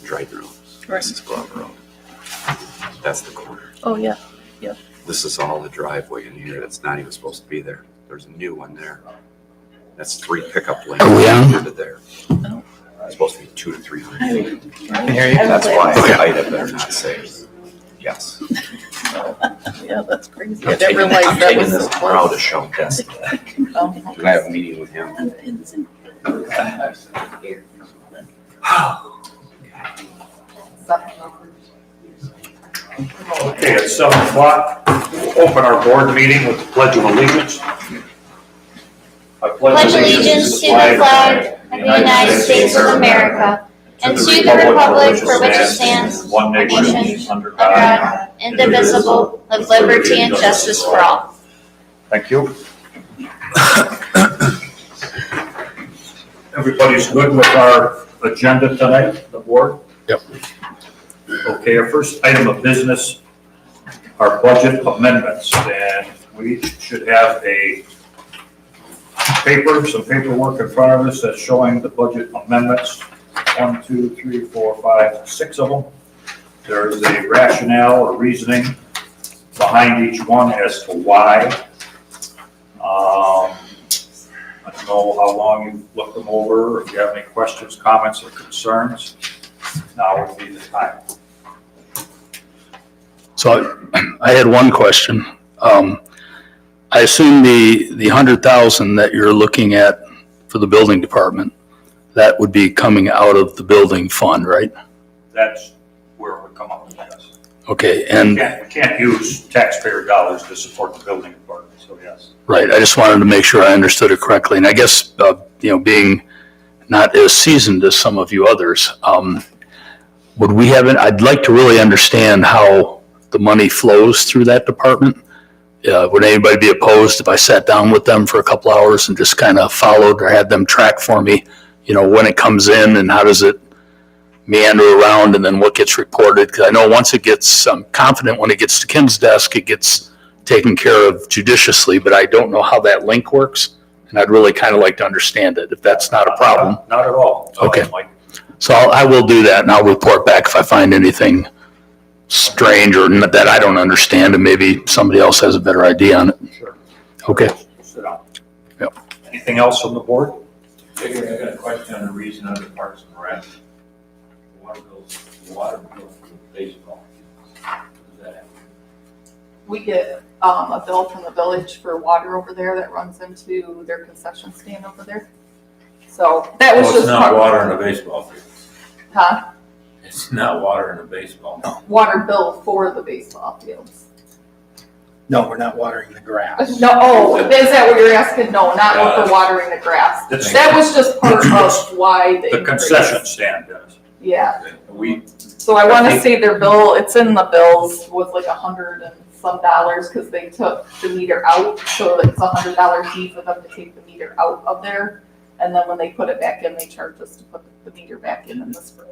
Dryden Road. Right. This is Glover Road. That's the corner. Oh, yeah. This is all the driveway in here that's not even supposed to be there. There's a new one there. That's 3 pickup lanes. Are we on? Included there. Oh. It's supposed to be 200 to 300. Can hear you? That's why I better not say yes. Yeah, that's crazy. I I'm didn't realize I'm that taking was this so tomorrow to close. show him this. Oh, Do I have a meeting with him? Okay, it's 7 o'clock. Open our board meeting with the Pledge of Allegiance. I Pledge allegiance to the flag of the United States of America and to the republic for which it stands, one nation, under God, indivisible, with liberty and justice for all. Thank you. Everybody's good with our agenda tonight, the board? Yep. Okay, our first item of business are budget amendments, and we should have some paperwork in front of us that's showing the budget amendments. 1, 2, 3, 4, 5, 6 of them. There's a rationale or reasoning behind each one as to why. I don't know how long you've looked them over, or if you have any questions, comments, or concerns. Now would be the time. So I had one question. I assume the 100,000 that you're looking at for the building department, that would be coming out of the building fund, right? That's where it would come up with this. Okay, and We can't use taxpayer dollars to support the building department, so yes. right, I just wanted to make sure I understood it correctly. And I guess, being not as seasoned as some of you others, would we have it? I'd like to really understand how the money flows through that department. Would anybody be opposed if I sat down with them for a couple hours and just kind of followed or had them track for me, when it comes in and how does it meander around and then what gets reported? Because I know once it gets, I'm confident when it gets to Kim's desk, it gets taken care of judiciously, but I don't know how that link works. And I'd really kind of like to understand it, if that's not a problem. Not at all. Okay. Mike. So I will do that and I'll report back if I find anything strange or that I don't understand, and maybe somebody else has a better idea on it. Sure. Okay. Sit down. Yep. Anything else from the board? I got a question on the reason under Parks and Rec. Water bill for the baseball. What does that have? We get a bill from the village for water over there that runs into their concession stand over there. So that was Oh, just it's not water in a baseball field. Huh? It's not water in a baseball field. Water bill for the baseball fields. No, we're not watering the grass. No, oh, is that what you're asking? No, not Yeah. for watering the grass. That's- That was just part of why The increase. concession stand, Dennis. Yeah. We, So I want to say their bill, it's in the bills, was like $100 and some because they took the meter out. So it's $100 fee for them to take the meter out of there. And then when they put it back in, they charge us to put the meter back in the spring.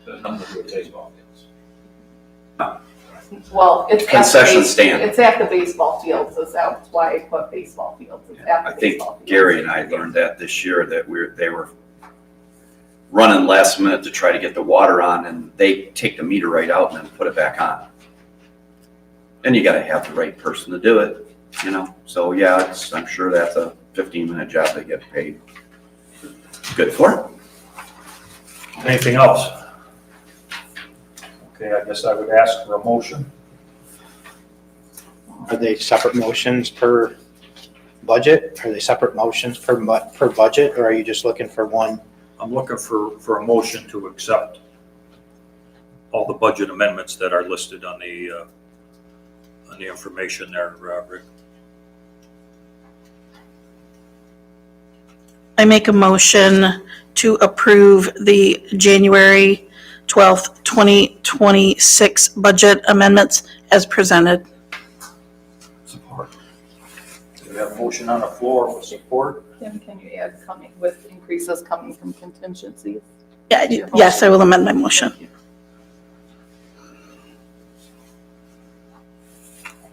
there's nothing to do with baseball fields. Well, it's Concession at the stand. It's at the baseball fields. That's why I put baseball fields. It's at the I think baseball fields. Gary and I learned that this year, that they were running last minute to try to get the water on, and they take the meter right out and then put it back on. And you gotta have the right person to do it, so yeah, I'm sure that's a 15-minute job they get paid good for. Anything else? Okay, I guess I would ask for a motion. Are they separate motions per budget? Are they separate motions per budget, or are you just looking for one? I'm looking for a motion to accept all the budget amendments that are listed on the information there, Rick. I make a motion to approve the January 12th, 2026 budget amendments as presented. Support. We have a motion on the floor with support. Tim, can you add coming with increases coming from contingencies? Yeah, yes, I will amend my motion.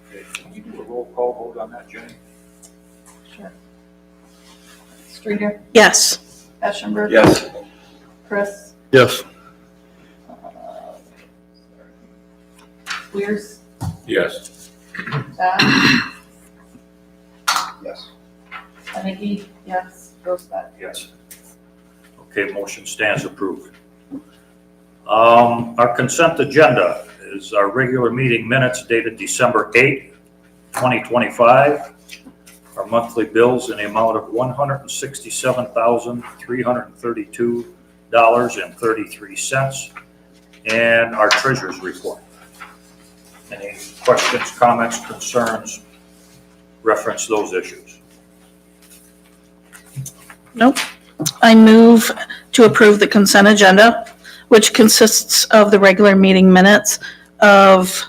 Okay, can you do a roll call vote on that, Jenny? Sure. Streeter, Yes. Eschenberg. Yes. Chris, Yes. Weirs, Yes. Bath, Yes. Hannicky, yes, Roseback. Yes. Okay, motion stands approved. Our consent agenda is our regular meeting minutes dated December 8th, 2025. Our monthly bills in the amount of $167,332.33, and our treasurer's report. Any questions, comments, concerns, reference those issues? Nope. I move to approve the consent agenda, which consists of the regular meeting minutes of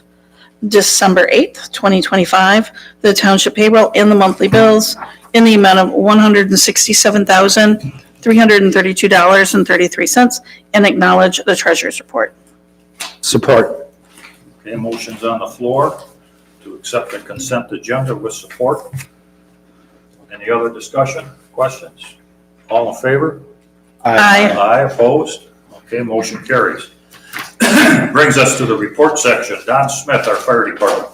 December 8th, 2025, the township payroll and the monthly bills in the amount of $167,332.33, and acknowledge the treasurer's report. Support. Okay, motion's on the floor to accept the consent agenda with support. Any other discussion, questions? All in favor? Aye. Aye, opposed? Okay, motion carries. Brings us to the report section. Don Smith, our fire department.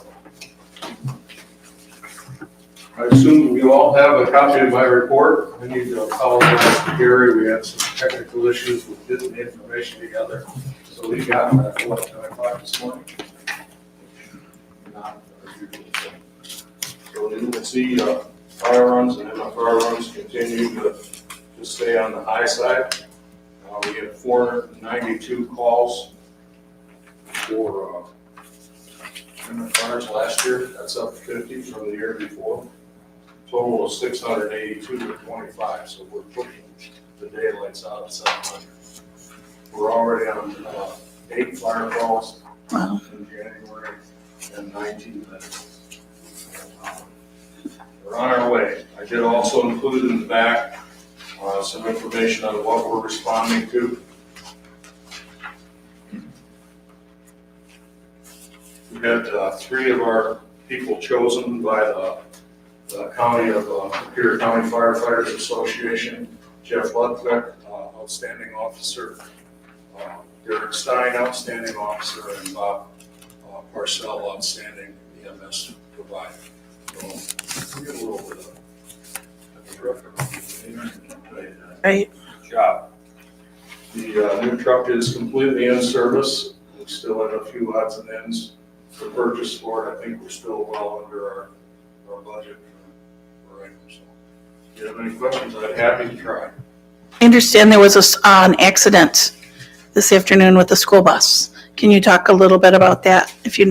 I assume you all have a copy of my report. I need to apologize to Gary. We had some technical issues with getting the information together. So we got them at 10 o'clock this morning. Not our usual thing. So you will see fire runs, and then the fire runs continue to stay on the high side. We had 492 calls for fires last year. That's up 50 from the year before. Total of 682 to 25, so we're pushing the daylights out at 700. We're already on 8 fire calls Wow. in January and 19 minutes. We're on our way. I did also include in the back some information on what we're responding to. We had 3 of our people chosen by the county of Superior County Firefighters Association. Jeff Ludwig, outstanding officer. Derek Stein, outstanding officer, and Bob Parcell, outstanding EMS provider. So we get a little bit of Right. Good job. The new truck is completely in service. We still have a few odds and ends to purchase for it. I think we're still well under our budget for items. So if you have any questions, I'd be happy to try. I understand there was an accident this afternoon with the school bus. Can you talk a little bit about that, if you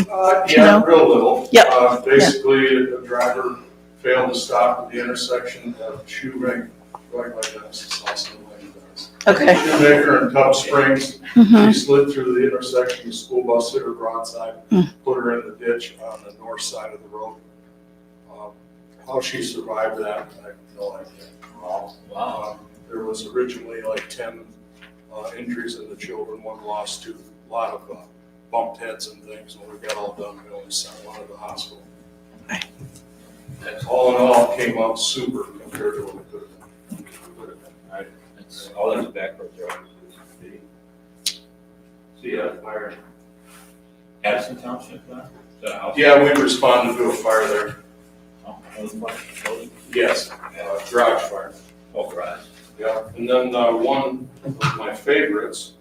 Yeah, know? real little. Yep. Basically, the driver failed to stop at the intersection of Shoemaker, right by Genesis House and Lane. Okay. Shoemaker and Tub Springs. Mhm. She slid through the intersection, the school bus hit her broadside, put her in the ditch on the north side of the road. How she survived that, I have no idea. Wow. There was originally like 10 injuries in the children, one lost tooth, a lot of bumped heads and things. When we got all done, we only sent one to the hospital. All in all, it came out super compared to what it could have been. That's all that's backwards there. See, fire. Addison Township, is that a house? Yeah, we responded to a fire there. Oh, building? Yes, garage fire. Oh, garage. Yeah, and then one of my favorites,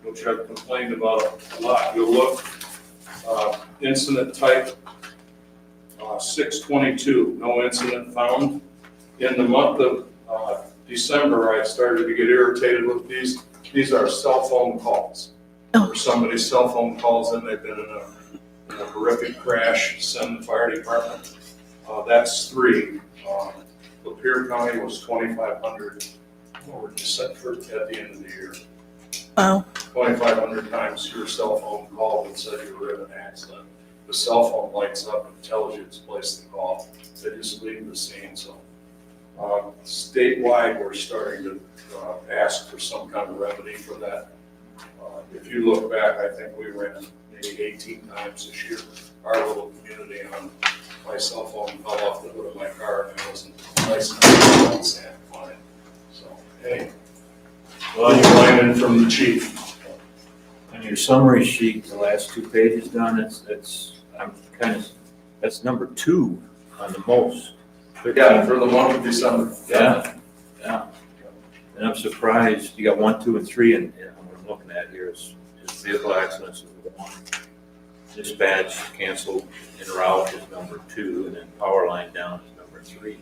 which I've complained about a lot, you'll look, incident type 622, no incident found. In the month of December, I started to get irritated with these. These are cell phone calls. Oh. Or somebody's cell phone calls in, they've been in a horrific crash, send the fire department. That's 3. Lapeer County was 2,500. We're set for at the end of the year. Wow. 2,500 times your cell phone called and said you were in an accident. The cell phone lights up and tells you to place the call. They just leave the scene. So statewide, we're starting to ask for some kind of remedy for that. If you look back, I think we ran maybe 18 times this year. Our little community on my cell phone fell off the hood of my car and it wasn't nice enough to stand on it. So, hey, well, you line in from the chief. Any your summary sheet, the last 2 pages done, that's number 2 on the most. Yeah, for the month of December. Yeah. And I'm surprised, you got 1, 2, and 3, and what I'm looking at here is vehicle accidents is 1. Dispatch canceled en route is number 2, and then power line down is number 3.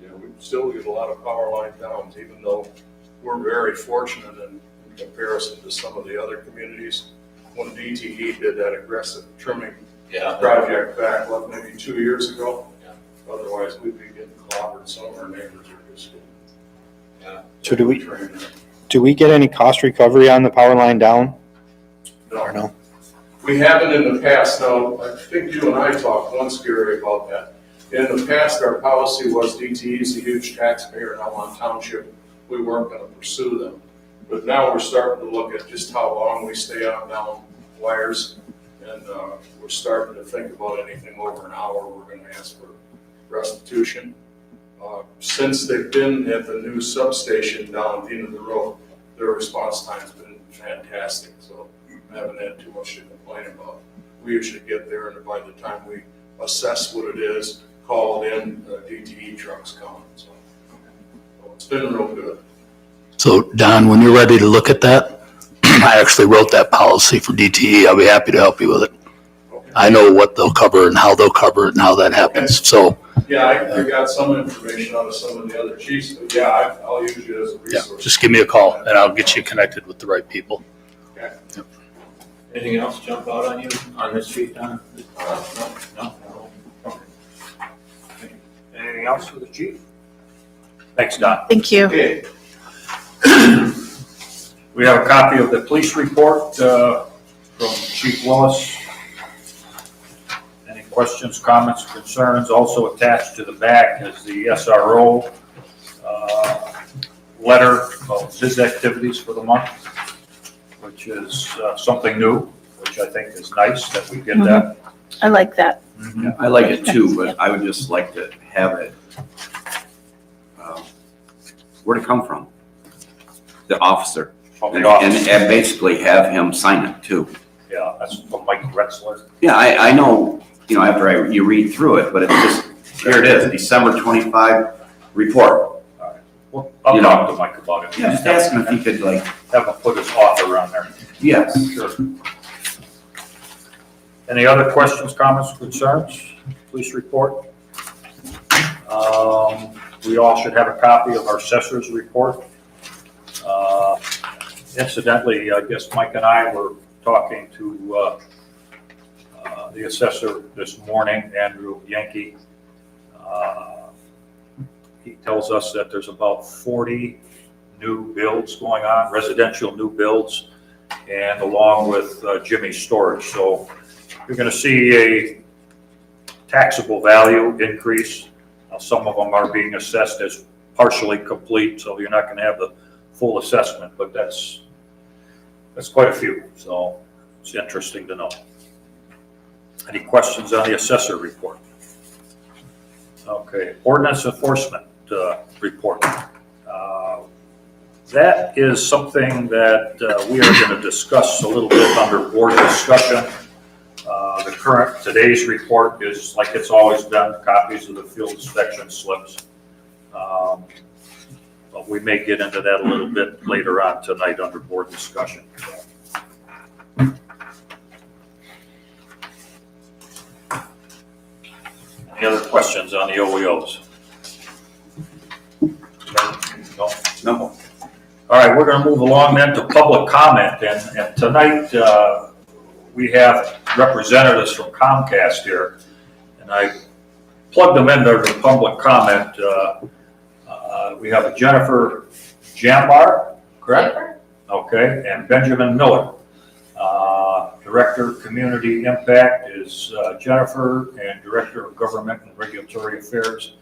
Yeah, we still get a lot of power line downs, even though we're very fortunate in comparison to some of the other communities. When DTE did that aggressive trimming project back, maybe 2 years ago. Otherwise, we'd be getting clobbered. Some of our neighbors are just getting. So do we get any cost recovery on the power line down? Or no? We haven't in the past. Now, I think you and I talked once, Gary, about that. In the past, our policy was DTE is a huge taxpayer in Almont Township. We weren't going to pursue them. But now we're starting to look at just how long we stay on down wires. And we're starting to think about anything over an hour, we're going to ask for restitution. Since they've been at the new substation down at the end of the road, their response time's been fantastic. So I haven't had too much to complain about. We usually get there, and by the time we assess what it is, call it in, DTE trucks coming. So it's been real good. So Don, when you're ready to look at that, I actually wrote that policy for DTE. I'll be happy to help you with it. Okay. I know what they'll cover and how they'll cover it and how that happens. So Yeah, I got some information out of some of the other chiefs, but yeah, I'll use you as a yeah, resource. just give me a call and I'll get you connected with the right people. Okay. Yep. Anything else jump out on you on this sheet, Don? No? Okay. Anything else for the chief? Thanks, Don. Thank you. Okay. We have a copy of the police report from Chief Willis. Any questions, comments, concerns? Also attached to the back is the SRO letter of his activities for the month, which is something new, which I think is nice that we get that. I like that. I like it too, but I would just like to have it, where'd it come from? The officer. From And the office. basically have him sign it too. Yeah, that's from Mike Retzler. Yeah, I know, after you read through it, but it's just, here it is, December 25 report. Well, I'll talk to Mike about it. Yeah, just ask him if he could Have him put his author on there. yes. Sure. Any other questions, comments, concerns? Police report. We all should have a copy of our assessor's report. Incidentally, I guess Mike and I were talking to the assessor this morning, Andrew Yankee. He tells us that there's about 40 new builds going on, residential new builds, and along with Jimmy's storage. So you're going to see a taxable value increase. Now, some of them are being assessed as partially complete, so you're not going to have the full assessment, but that's quite a few. So it's interesting to know. Any questions on the assessor report? Okay, ordinance enforcement report. That is something that we are going to discuss a little bit under board discussion. Today's report is like it's always been, copies of the field inspection slips. But we may get into that a little bit later on tonight under board discussion. Any other questions on the OEOs? No. All right, we're going to move along then to public comment, and tonight we have representatives from Comcast here, and I plugged them into the public comment. We have a Jennifer Jambar, correct? Okay, and Benjamin Miller. Director of Community Impact is Jennifer, and Director of Government and Regulatory Affairs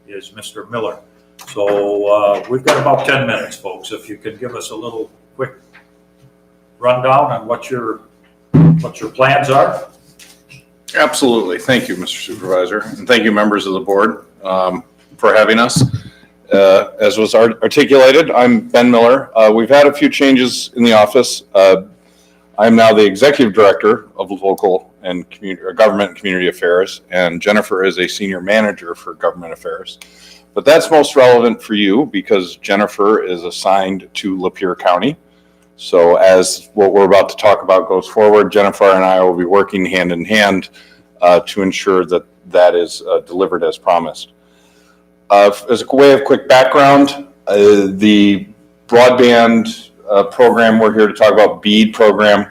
is Mr. Miller. So we've got about 10 minutes, folks. If you could give us a little quick rundown on what your plans are. Absolutely. Thank you, Mr. Supervisor, and thank you, members of the board, for having us. As was articulated, I'm Ben Miller. We've had a few changes in the office. I am now the Executive Director of Local and Government and Community Affairs, and Jennifer is a Senior Manager for Government Affairs. But that's most relevant for you because Jennifer is assigned to Lapeer County. So as what we're about to talk about goes forward, Jennifer and I will be working hand in hand to ensure that that is delivered as promised. As a way of quick background, the broadband program we're here to talk about, BEAD program,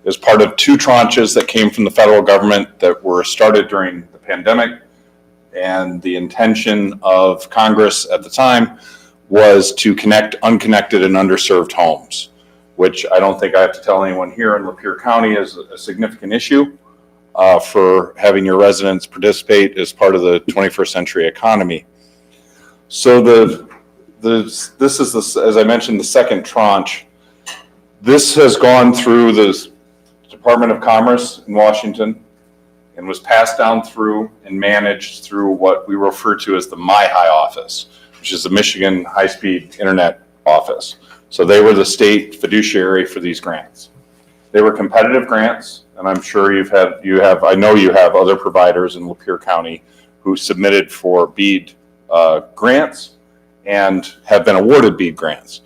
is part of 2 tranches that came from the federal government that were started during the pandemic. And the intention of Congress at the time was to connect unconnected and underserved homes, which I don't think I have to tell anyone here in Lapeer County is a significant issue for having your residents participate as part of the 21st century economy. So this is, as I mentioned, the second tranche. This has gone through the Department of Commerce in Washington and was passed down through and managed through what we refer to as the MyHigh office, which is the Michigan High-Speed Internet office. So they were the state fiduciary for these grants. They were competitive grants, and I'm sure I know you have other providers in Lapeer County who submitted for BEAD grants and have been awarded BEAD grants.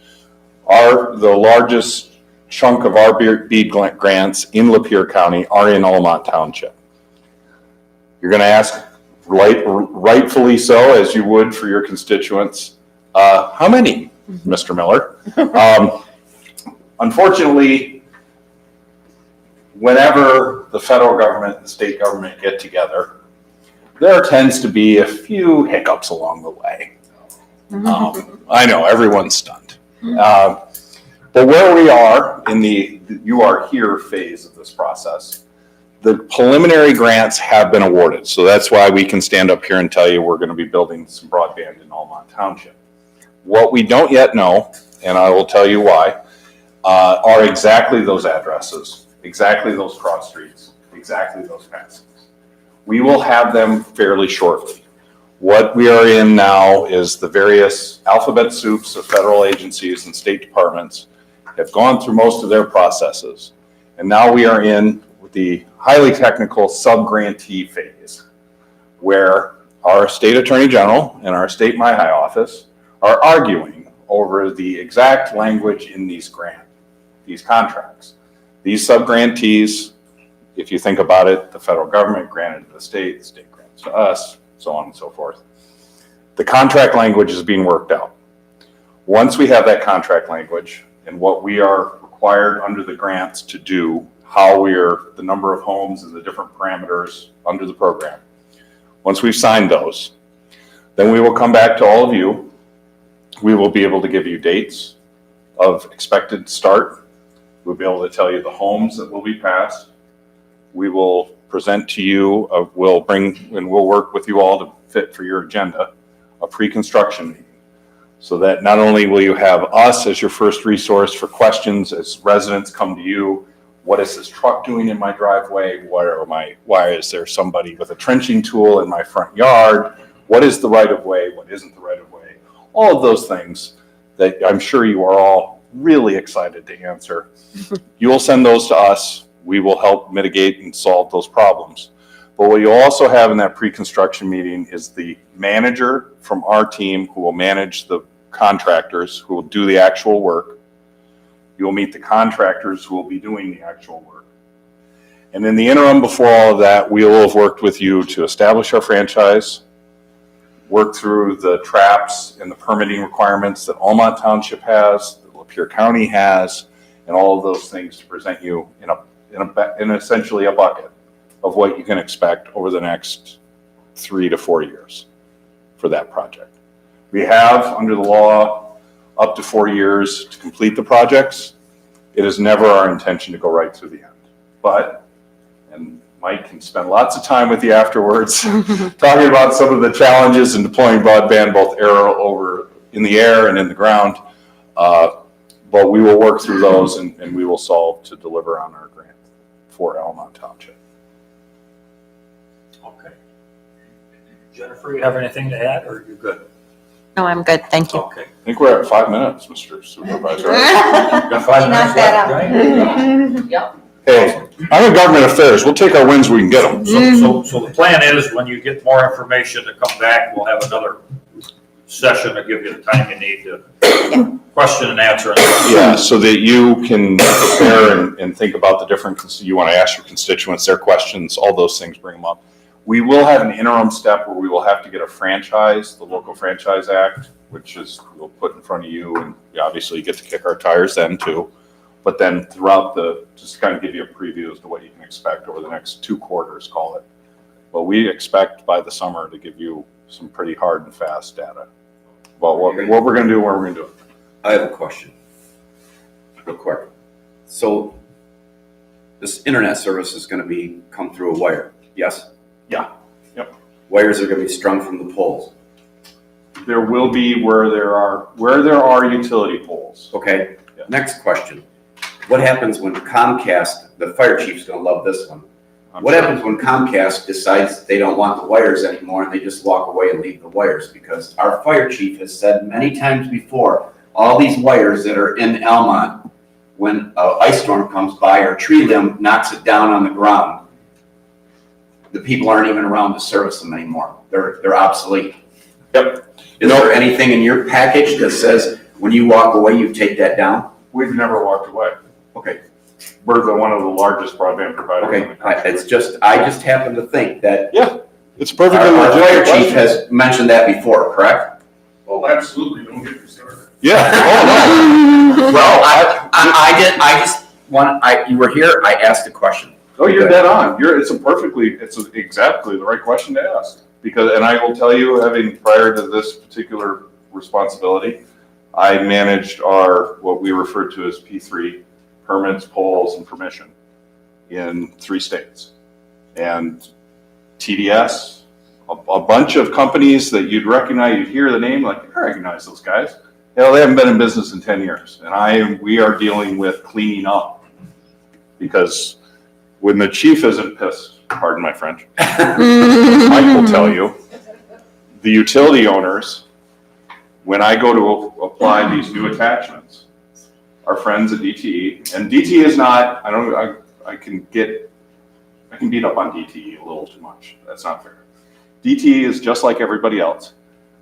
The largest chunk of our BEAD grants in Lapeer County are in Almont Township. You're going to ask, rightfully so, as you would for your constituents, how many, Mr. Miller? Unfortunately, whenever the federal government and the state government get together, there tends to be a few hiccups along the way. I know, everyone's stunned. But where we are in the you are here phase of this process, the preliminary grants have been awarded. So that's why we can stand up here and tell you we're going to be building some broadband in Almont Township. What we don't yet know, and I will tell you why, are exactly those addresses, exactly those cross streets, exactly those passings. We will have them fairly shortly. What we are in now is the various alphabet soups of federal agencies and state departments have gone through most of their processes. And now we are in the highly technical sub-grantee phase, where our state attorney general and our state MyHigh office are arguing over the exact language in these contracts. These sub-grantees, if you think about it, the federal government granted to the state grants to us, so on and so forth. The contract language is being worked out. Once we have that contract language and what we are required under the grants to do, the number of homes and the different parameters under the program. Once we've signed those, then we will come back to all of you. We will be able to give you dates of expected start. We'll be able to tell you the homes that will be passed. We will present to you, we'll work with you all to fit for your agenda, a pre-construction meeting. So that not only will you have us as your first resource for questions as residents come to you, what is this truck doing in my driveway? Why is there somebody with a trenching tool in my front yard? What is the right of way? What isn't the right of way? All of those things that I'm sure you are all really excited to answer. You will send those to us. We will help mitigate and solve those problems. But what you'll also have in that pre-construction meeting is the manager from our team who will manage the contractors who will do the actual work. You will meet the contractors who will be doing the actual work. And in the interim before all of that, we will have worked with you to establish our franchise, work through the traps and the permitting requirements that Almont Township has, that Lapeer County has, and all of those things to present you in essentially a bucket of what you can expect over the next 3 to 4 years for that project. We have, under the law, up to 4 years to complete the projects. It is never our intention to go right through the end. But, and Mike can spend lots of time with you afterwards talking about some of the challenges in deploying broadband, both over in the air and in the ground. But we will work through those and we will solve to deliver on our grant for Almont Township. Okay. Jennifer, you have anything to add, or are you good? No, I'm good, thank you. Okay. I think we're at 5 minutes, Mr. Supervisor. Got 5 minutes left, right? Yep. Hey, I'm in government affairs. We'll take our wins, we can get them. So the plan is, when you get more information to come back, we'll have another session to give you the time you need to question and answer. Yeah, so that you can prepare and think about the different, you want to ask your constituents their questions, all those things, bring them up. We will have an interim step where we will have to get a franchise, the Local Franchise Act, which is, we'll put in front of you, and you obviously get to kick our tires then too. But then throughout just kind of give you a preview as to what you can expect over the next 2 quarters, call it. But we expect by the summer to give you some pretty hard and fast data about what we're going to do, where we're going to do it. I have a question, real quick. So this internet service is going to come through a wire, yes? Yeah. Yep. Wires are going to be strung from the poles. There will be where there are utility poles. Okay. Yeah. Next question. What happens when Comcast, the fire chief's going to love this one. What happens when Comcast decides they don't want the wires anymore and they just walk away and leave the wires? Because our fire chief has said many times before, all these wires that are in Almont, when an ice storm comes by or a tree limb knocks it down on the ground, the people aren't even around to service them anymore. They're obsolete. Yep. Is there anything in your package that says when you walk away, you take that down? We've never walked away. Okay. We're one of the largest broadband providers in the country. I just happen to think that Yeah, it's perfectly our fire legitimate chief question. has mentioned that before, correct? Oh, absolutely, don't get me started. Yeah. Oh, no. Well, I just want, you were here, I asked a question. Oh, you're dead on. It's exactly the right question to ask. And I will tell you, having prior to this particular responsibility, I managed what we refer to as P3, permits, polls, and permission in 3 states. And TDS, a bunch of companies that you'd recognize, you'd hear the name, like, I recognize those guys. Hell, they haven't been in business in 10 years. And we are dealing with cleaning up. Because when the chief isn't pissed, pardon my French, Mike will tell you, the utility owners, when I go to apply these new attachments, our friends at DTE, and DTE is not, I can beat up on DTE a little too much. That's not fair. DTE is just like everybody else.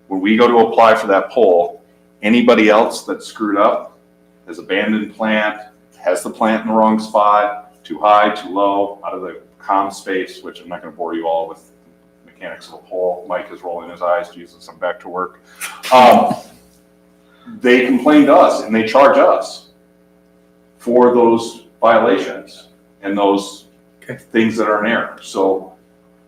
When we go to apply for that pole, anybody else that's screwed up, has abandoned plant, has the plant in the wrong spot, too high, too low, out of the comm space, which I'm not going to bore you all with mechanics of a pole. Mike is rolling his eyes. Jesus, I'm back to work. They complain to us and they charge us for those violations and those things that are in error. So,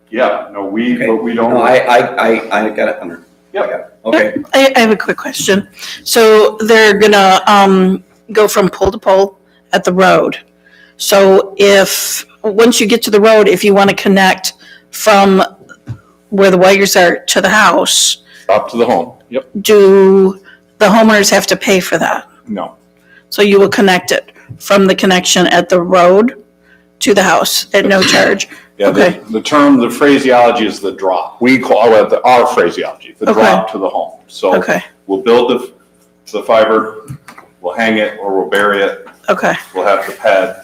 yeah, no, we don't. No, I got it under. Yeah. Okay. I have a quick question. So they're gonna go from pole to pole at the road. So once you get to the road, if you want to connect from where the wires are to the house, Up to the home. Yep. do the homeowners have to pay for that? No. So you will connect it from the connection at the road to the house at no charge? Yeah, Okay. the phraseology is the drop. We call it our phraseology, the Okay. drop to the home. So Okay, we'll build the fiber, we'll hang it or we'll bury it. okay, We'll have the ped.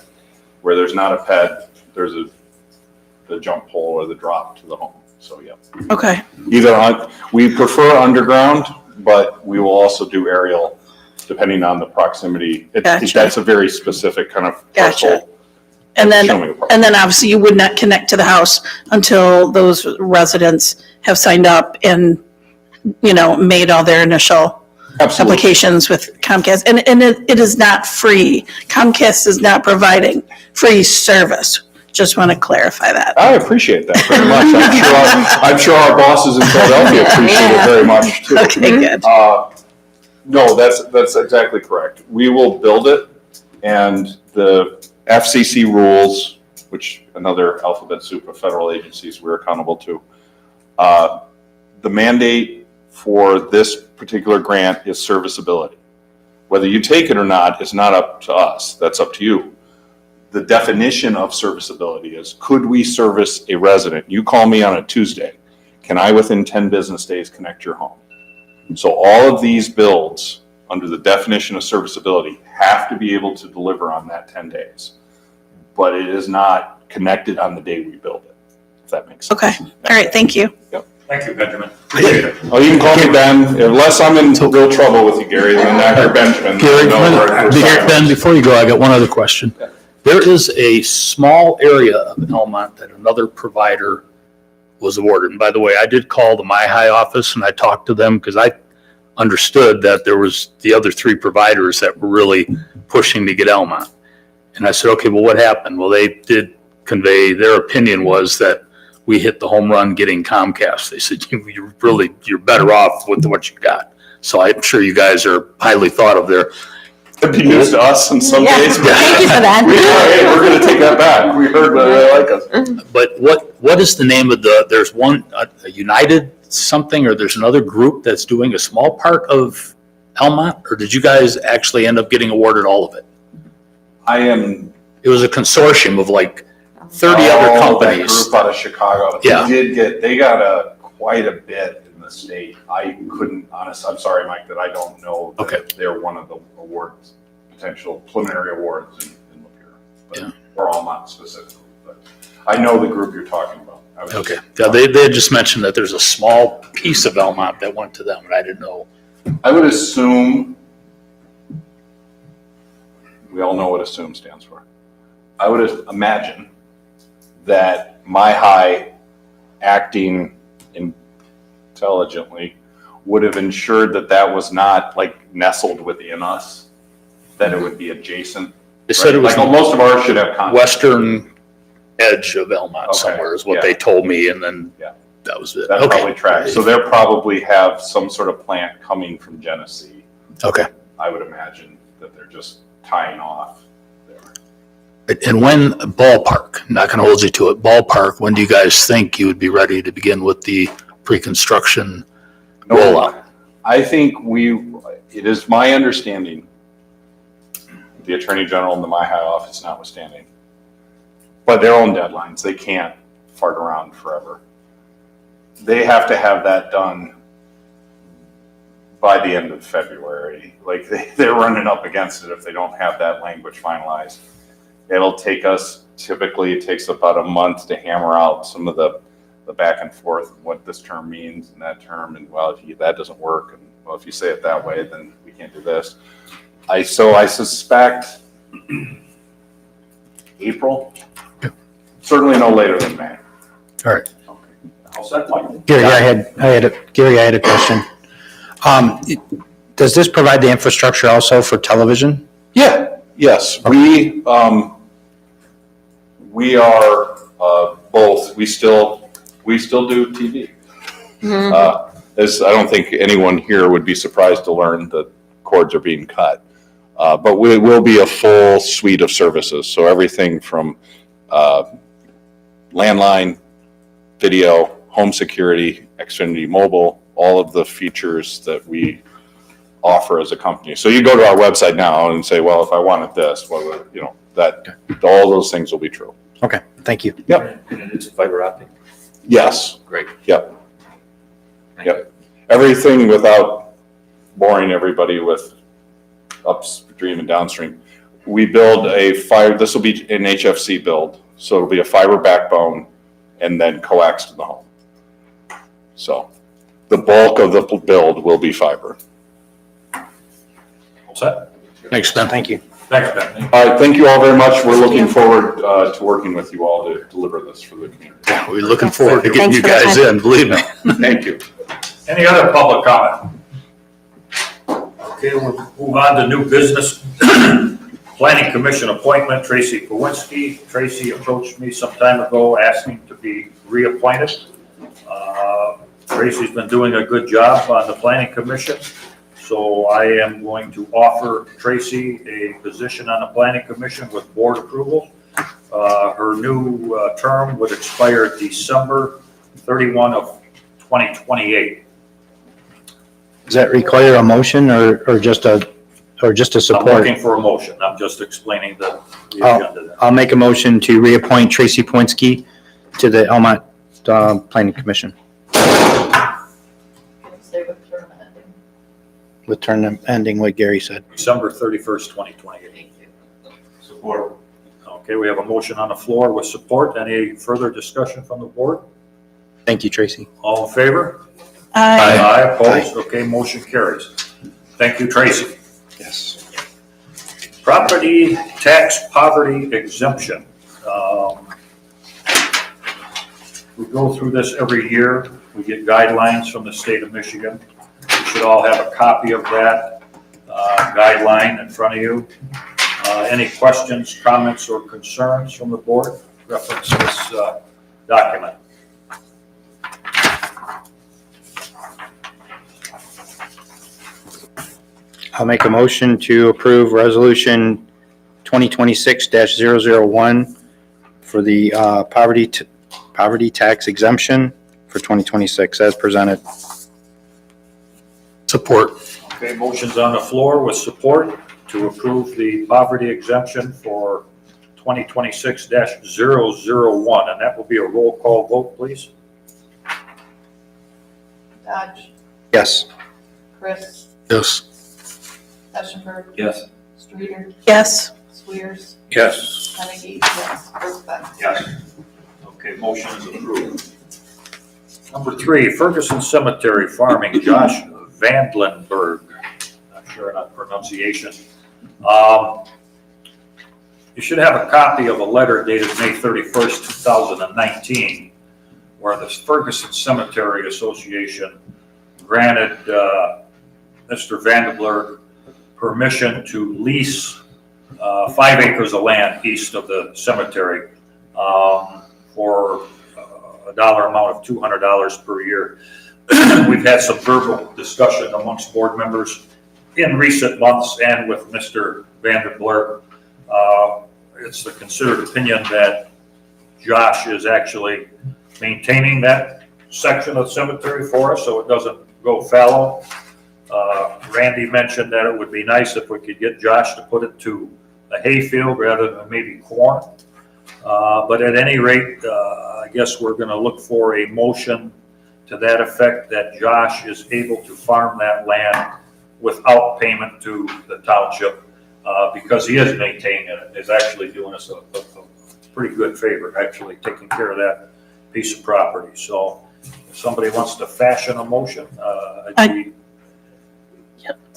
Where there's not a ped, there's the jump pole or the drop to the home. So, yeah. okay, We prefer underground, but we will also do aerial depending on the proximity. Gotcha. That's a very specific kind of Gotcha. parcel. and Show me the parcel. then obviously you would not connect to the house until those residents have signed up and, made all their initial Absolutely. applications with Comcast, and it is not free. Comcast is not providing free service. Just want to clarify that. I appreciate that very much. I'm sure our bosses in Philadelphia appreciate it very much too. Okay, good. No, that's exactly correct. We will build it, and the FCC rules, which another alphabet soup of federal agencies we're accountable to, the mandate for this particular grant is serviceability. Whether you take it or not is not up to us. That's up to you. The definition of serviceability is, could we service a resident? You call me on a Tuesday. Can I, within 10 business days, connect your home? So all of these builds, under the definition of serviceability, have to be able to deliver on that 10 days. but it is not connected on the day we build it, if that makes sense. Okay, all right, thank you. Thank you, Benjamin. Appreciate it. Oh, you can call me Ben, unless I'm in real trouble with you, Gary, then after Benjamin. Gary, no, we're Ben, before you go, I got one other question. There is a small area of Almont that another provider was awarded. And by the way, I did call the MyHigh office and I talked to them because I understood that there was the other three providers that were really pushing to get Almont. And I said, okay, well, what happened? Well, they did convey, their opinion was that we hit the home run getting Comcast. They said, you're better off with what you got. So I'm sure you guys are highly thought of there. It'd be news to us in some Yeah, days. But thank you for that. hey, we're going to take that back. We heard they like us. But what is the name of there's one, a United something, or there's another group that's doing a small part of Almont? Or did you guys actually end up getting awarded all of it? It was a consortium of like 30 other companies. That group out of Chicago. Yeah. They got quite a bit in the state. I couldn't, honestly, I'm sorry, Mike, that I don't know that Okay. they're one of the awards, potential preliminary awards in Lapeer. But Yeah. or Almont specifically. But I know the group you're talking about. Okay. Yeah, they had just mentioned that there's a small piece of Almont that went to them, and I didn't know. I would assume, we all know what assume stands for. I would imagine that MyHigh, acting intelligently, would have ensured that that was not like nestled within us, that it would be adjacent. They said it was Like most of ours should have contact. western edge of Almont Okay, somewhere is what yeah. they told me, and then Yeah. that was it. That Okay. probably tracks. So they'll probably have some sort of plant coming from Genesee. Okay. I would imagine that they're just tying off there. And when ballpark, not going to hold you to it, ballpark, when do you guys think you would be ready to begin with the pre-construction rollout? I think it is my understanding, the Attorney General and the MyHigh office notwithstanding, by their own deadlines, they can't fart around forever. They have to have that done by the end of February. Like they're running up against it if they don't have that language finalized. It'll take us, typically it takes about a month to hammer out some of the back and forth, what this term means and that term, and well, if that doesn't work, and well, if you say it that way, then we can't do this. So I suspect April, certainly no later than May. All right. I'll set Mike. Gary, I had a question. Does this provide the infrastructure also for television? Yeah, yes, we are both. We still do TV. As I don't think anyone here would be surprised to learn that cords are being cut. But we will be a full suite of services. So everything from landline, video, home security, Xfinity Mobile, all of the features that we offer as a company. So you go to our website now and say, well, if I wanted this, well, that all those things will be true. Okay, thank you. Yep. And it's fiber optic. Yes. Great. Yep. Thank Yep. Everything without boring everybody with upstream and downstream. We build this will be an HFC build. So it'll be a fiber backbone and then coax to the home. So the bulk of the build will be fiber. All set? Thanks, Ben. Thank you. Thanks, Ben. All right, thank you all very much. We're looking forward to working with you all to deliver this for the community. We're looking forward to getting Thanks you for the guys time. in, believe me. Thank you. Any other public comment? Okay, we'll move on to new business. Planning Commission appointment, Tracy Kowinski. Tracy approached me some time ago asking to be reappointed. Tracy's been doing a good job on the Planning Commission, so I am going to offer Tracy a position on the Planning Commission with board approval. Her new term would expire December 31 of 2028. Does that require a motion or just a I'm support? looking for a motion. I'm just explaining the agenda there. I'll make a motion to reappoint Tracy Poinski to the Almont Planning Commission Stay with term ending. with term ending what Gary said. December 31st, 2028. Support. Okay, we have a motion on the floor with support. Any further discussion from the board? Thank you, Tracy. All in favor? Aye. Aye, opposed? Okay, motion carries. Thank you, Tracy. Yes. Property tax poverty exemption. We go through this every year. We get guidelines from the state of Michigan. You should all have a copy of that guideline in front of you. Any questions, comments, or concerns from the board reference this document? I'll make a motion to approve resolution 2026-001 for the poverty tax exemption for 2026 as presented. Support. Okay, motion's on the floor with support to approve the poverty exemption for 2026-001, and that will be a roll call vote, please. Dodge, Yes. Chris, Yes. Ashenberg, Yes. Streeter, Yes. Swears, Yes. Kennedy, yes, Brookside. Yes. Okay, motion is approved. Number 3, Ferguson Cemetery Farming, Josh Vandlenberg. Not sure on that pronunciation. You should have a copy of a letter dated May 31st, 2019, where the Ferguson Cemetery Association granted Mr. Vandlenberg permission to lease 5 acres of land east of the cemetery for a dollar amount of $200 per year. We've had some verbal discussion amongst board members in recent months and with Mr. Vandlenberg. It's the considered opinion that Josh is actually maintaining that section of the cemetery for us so it doesn't go fallow. Randy mentioned that it would be nice if we could get Josh to put it to a hayfield rather than maybe corn. But at any rate, I guess we're going to look for a motion to that effect that Josh is able to farm that land without payment to the township because he is maintaining it, is actually doing us a pretty good favor, actually taking care of that piece of property. So if somebody wants to fashion a motion,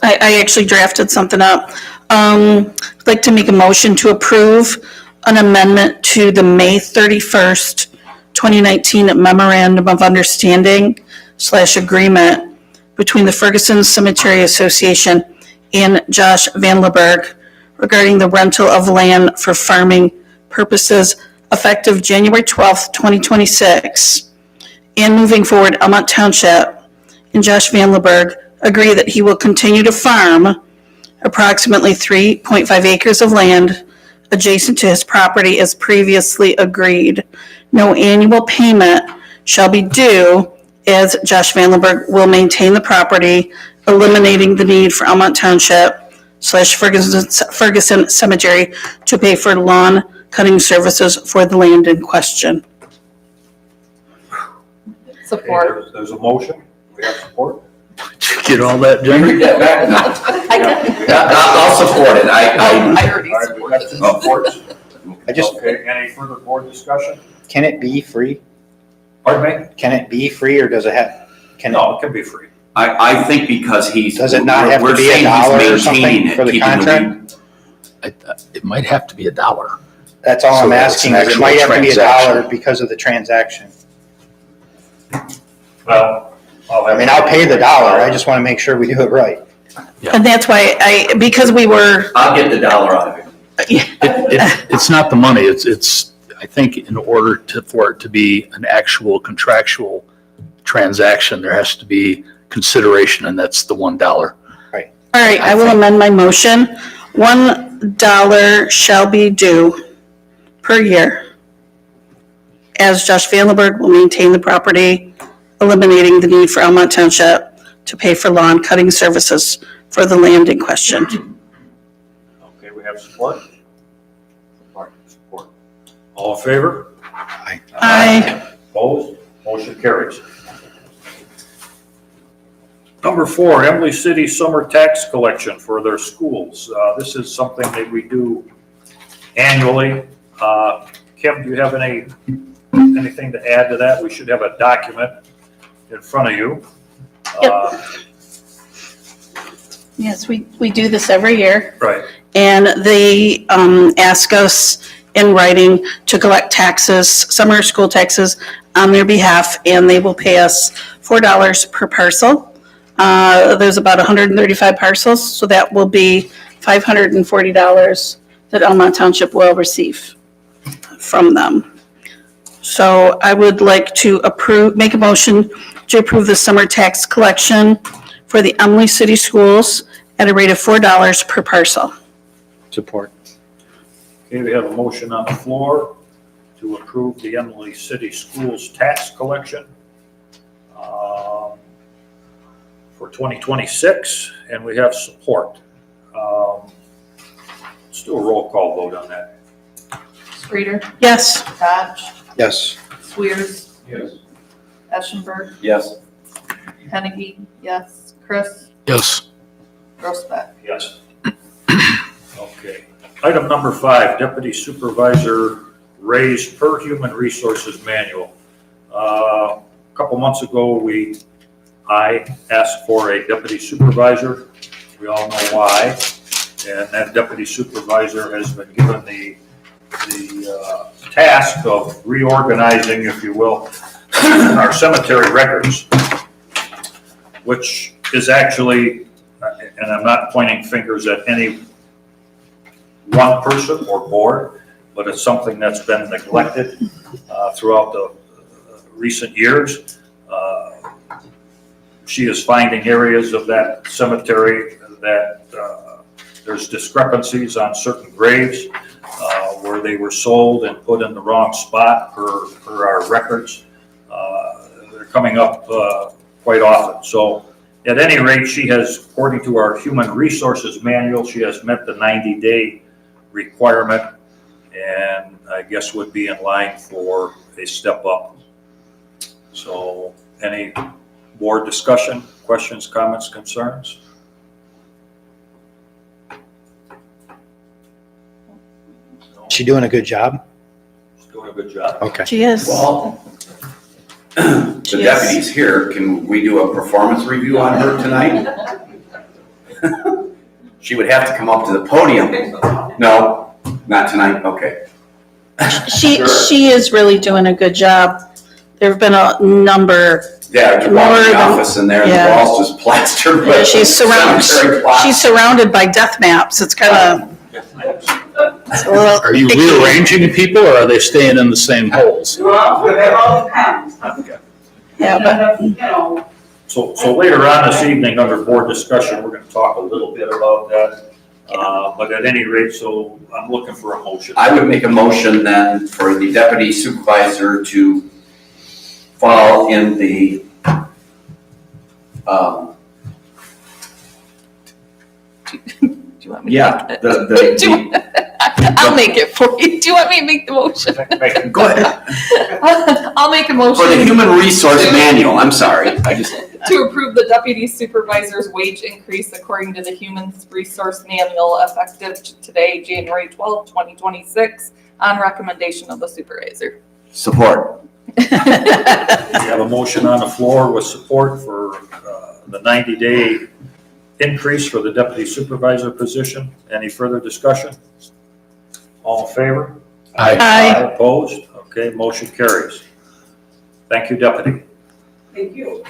I actually drafted something up. I'd like to make a motion to approve an amendment to the May 31st, 2019 Memorandum of Understanding / Agreement between the Ferguson Cemetery Association and Josh Vandlenberg regarding the rental of land for farming purposes effective January 12th, 2026. And moving forward, Almont Township and Josh Vandlenberg agree that he will continue to farm approximately 3.5 acres of land adjacent to his property as previously agreed. No annual payment shall be due as Josh Vandlenberg will maintain the property, eliminating the need for Almont Township / Ferguson Cemetery to pay for lawn cutting services for the land in question. Support. okay, there's a motion. We have support. Did you get all that, Jenny? Read that back now. I'll support it. I already All right, we got 2 supports. I Okay, any further board discussion? can it be free? Pardon me? Can it be free or does it have, No, it can be free. I think because he's. Does it not have to we're be a saying he's dollar or maintaining something it, for the keeping contract? It might have to be $1. That's all So I'm that it's asking, an is it actual might have to be transaction. $1 because of the transaction. Well, I'll pay the $1, I just want to make sure we do it right. And that's why because we were, I'll get the dollar out of it. It's not the money, it's, I think in order for it to be an actual contractual transaction, there has to be consideration, and that's the $1. all right, I will amend my motion. $1 shall be due per year as Josh Vandlenberg will maintain the property, eliminating the need for Almont Township to pay for lawn cutting services for the land in question. Okay, we have support? Support. All in favor? Aye. Opposed? Motion carries. Number 4, Emily City Summer Tax Collection for their schools. This is something that we do annually. Kim, do you have anything to add to that? We should have a document in front of you. Yes, we do this every year. Right. And they ask us in writing to collect taxes, summer school taxes on their behalf, and they will pay us $4 per parcel. There's about 135 parcels, so that will be $540 that Almont Township will receive from them. So I would like to make a motion to approve the summer tax collection for the Emily City Schools at a rate of $4 per parcel. Support. Okay, we have a motion on the floor to approve the Emily City Schools tax collection for 2026, and we have support. Let's do a roll call vote on that. Streeter, Yes. Dodge, Yes. Swears, Yes. Eschenberg, Yes. Hennigy, yes, Chris, Yes. Grosbeck. Yes. Okay. Item number 5, Deputy Supervisor raise per Human Resources Manual. A couple months ago, I asked for a deputy supervisor. We all know why. And that deputy supervisor has been given the task of reorganizing, if you will, our cemetery records, which is actually, and I'm not pointing fingers at any one person or board, but it's something that's been neglected throughout the recent years. She is finding areas of that cemetery that there's discrepancies on certain graves where they were sold and put in the wrong spot per our records. They're coming up quite often. So at any rate, she has, according to our Human Resources Manual, she has met the 90-day requirement, and I guess would be in line for a step up. So any board discussion, questions, comments, concerns? She doing a good job? She's doing a good job. Okay. She is. Well, the deputy's here. Can we do a performance review on her tonight? She would have to come up to the podium. No, not tonight. Okay. She is really doing a good job. There have been a number. Yeah, you walk in the office and there, the Yeah. walls just plastered with She's cemetery plots. surrounded by death maps. It's kind of. Are you rearranging people or are they staying in the same holes? Well, it all depends. Yeah, but You know, So later on this evening, under board discussion, we're going to talk a little bit about that. But at any rate, so I'm looking for a motion. I would make a motion then for the deputy supervisor to fall in the, Do you want me to yeah, make it? the, I'll make it for you. Do you want me to make the motion? go ahead. I'll make a For the motion human resource manual, I'm sorry, I just, to approve the deputy supervisor's wage increase according to the human resource manual effective today, January 12th, 2026, on recommendation of the supervisor. support. We have a motion on the floor with support for the 90-day increase for the deputy supervisor position. Any further discussion? All in favor? Aye. Opposed? Okay, motion carries. Thank you, deputy. thank you.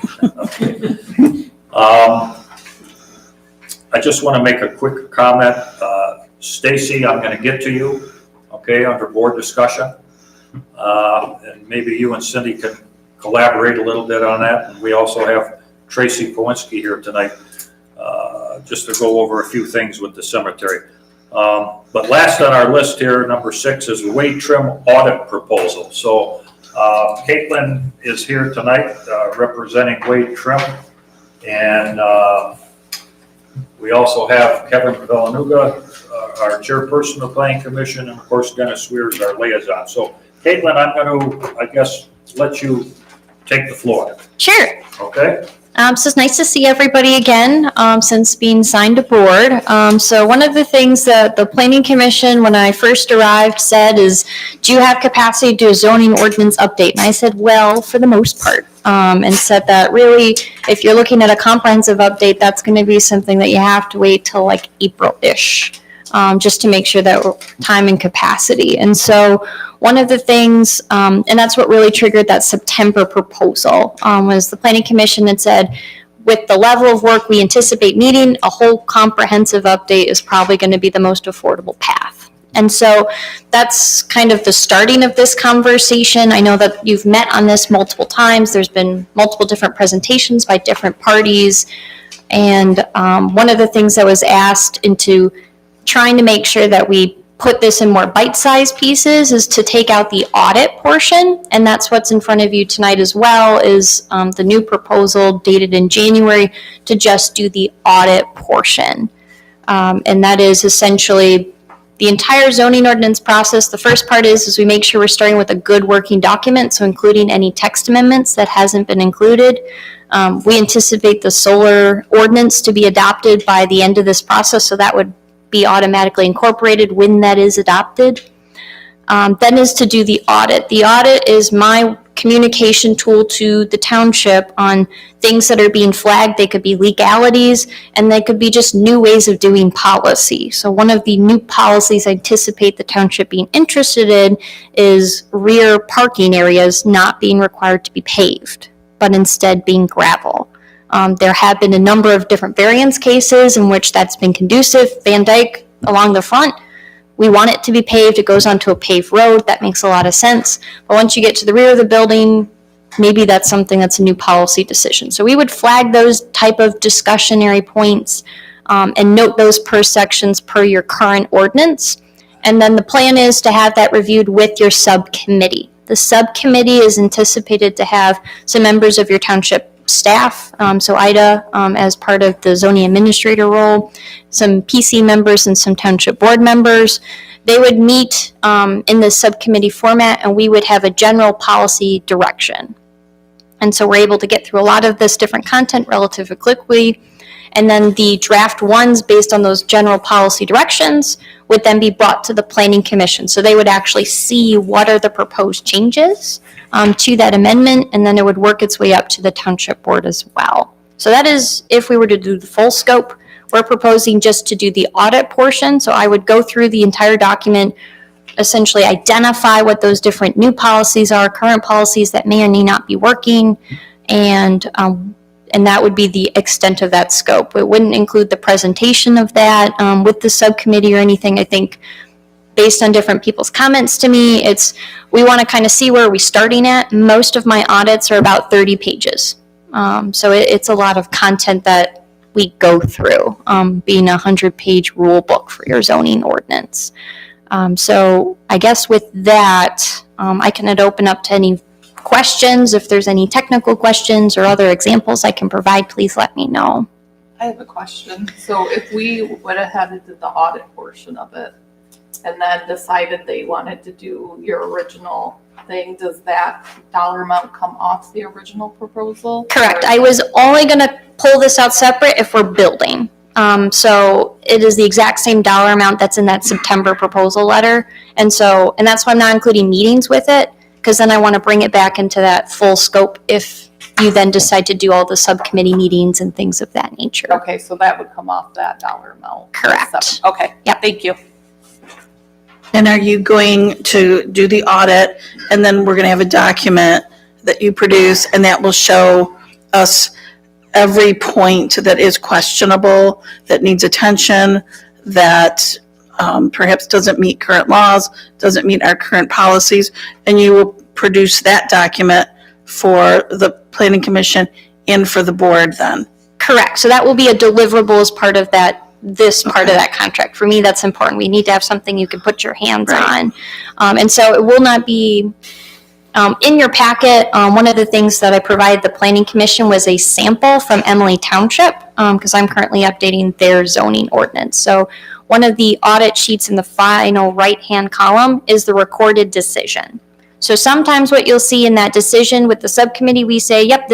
I just want to make a quick comment. Stacy, I'm going to get to you, okay, under board discussion. And maybe you and Cindy can collaborate a little bit on that. And we also have Tracy Kowinski here tonight, just to go over a few things with the cemetery. But last on our list here, number 6, is Wade Trim audit proposal. So Caitlin is here tonight representing Wade Trim. And we also have Kevin Villanueva, our chairperson of the Planning Commission, and of course Dennis Swears, our liaison. So Caitlin, I'm going to, I guess, let you take the floor, Sure. okay? So it's nice to see everybody again since being signed aboard. So one of the things that the Planning Commission, when I first arrived, said is, do you have capacity to do a zoning ordinance update? And I said, well, for the most part. And said that really, if you're looking at a comprehensive update, that's going to be something that you have to wait till like April-ish, just to make sure that time and capacity. And so one of the things, and that's what really triggered that September proposal, was the Planning Commission had said, with the level of work we anticipate needing, a whole comprehensive update is probably going to be the most affordable path. And so that's kind of the starting of this conversation. I know that you've met on this multiple times. There's been multiple different presentations by different parties. And one of the things that was asked into trying to make sure that we put this in more bite-sized pieces is to take out the audit portion, and that's what's in front of you tonight as well, is the new proposal dated in January to just do the audit portion. And that is essentially the entire zoning ordinance process. The first part is we make sure we're starting with a good working document, so including any text amendments that hasn't been included. We anticipate the solar ordinance to be adopted by the end of this process, so that would be automatically incorporated when that is adopted. Then is to do the audit. The audit is my communication tool to the township on things that are being flagged. They could be legalities, and they could be just new ways of doing policy. So one of the new policies I anticipate the township being interested in is rear parking areas not being required to be paved, but instead being gravel. There have been a number of different variance cases in which that's been conducive. Van Dyke along the front, we want it to be paved. It goes onto a paved road. That makes a lot of sense. But once you get to the rear of the building, maybe that's something that's a new policy decision. So we would flag those type of discussionary points and note those per sections per your current ordinance. And then the plan is to have that reviewed with your subcommittee. The subcommittee is anticipated to have some members of your township staff, so Ida as part of the zoning administrator role, some PC members and some township board members. They would meet in the subcommittee format, and we would have a general policy direction. And so we're able to get through a lot of this different content relatively quickly. And then the draft ones based on those general policy directions would then be brought to the Planning Commission. So they would actually see what are the proposed changes to that amendment, and then it would work its way up to the Township Board as well. So that is if we were to do the full scope. We're proposing just to do the audit portion. So I would go through the entire document, essentially identify what those different new policies are, current policies that may or may not be working, and that would be the extent of that scope. It wouldn't include the presentation of that with the subcommittee or anything. I think based on different people's comments to me, we want to kind of see where we're starting at. Most of my audits are about 30 pages. So it's a lot of content that we go through, being a 100-page rule book for your zoning ordinance. So I guess with that, I can open up to any questions. If there's any technical questions or other examples I can provide, please let me know. I have a question. So if we would have had to do the audit portion of it and then decided they wanted to do your original thing, does that dollar amount come off the original proposal? Correct. I was only going to pull this out separate if we're building. So it is the exact same dollar amount that's in that September proposal letter. And that's why I'm not including meetings with it, because then I want to bring it back into that full scope if you then decide to do all the subcommittee meetings and things of that nature. Okay, so that would come off that dollar amount. Correct. Okay, Yep. Thank you. And are you going to do the audit, and then we're going to have a document that you produce, and that will show us every point that is questionable, that needs attention, that perhaps doesn't meet current laws, doesn't meet our current policies, and you will produce that document for the Planning Commission and for the board then? Correct. So that will be a deliverable as part of this part of that contract. For me, that's important. We need to have something you can put your hands on. And so it will not be in your packet. One of the things that I provided the Planning Commission was a sample from Emily Township, because I'm currently updating their zoning ordinance. So one of the audit sheets in the final right-hand column is the recorded decision. So sometimes what you'll see in that decision with the subcommittee, we say, yep,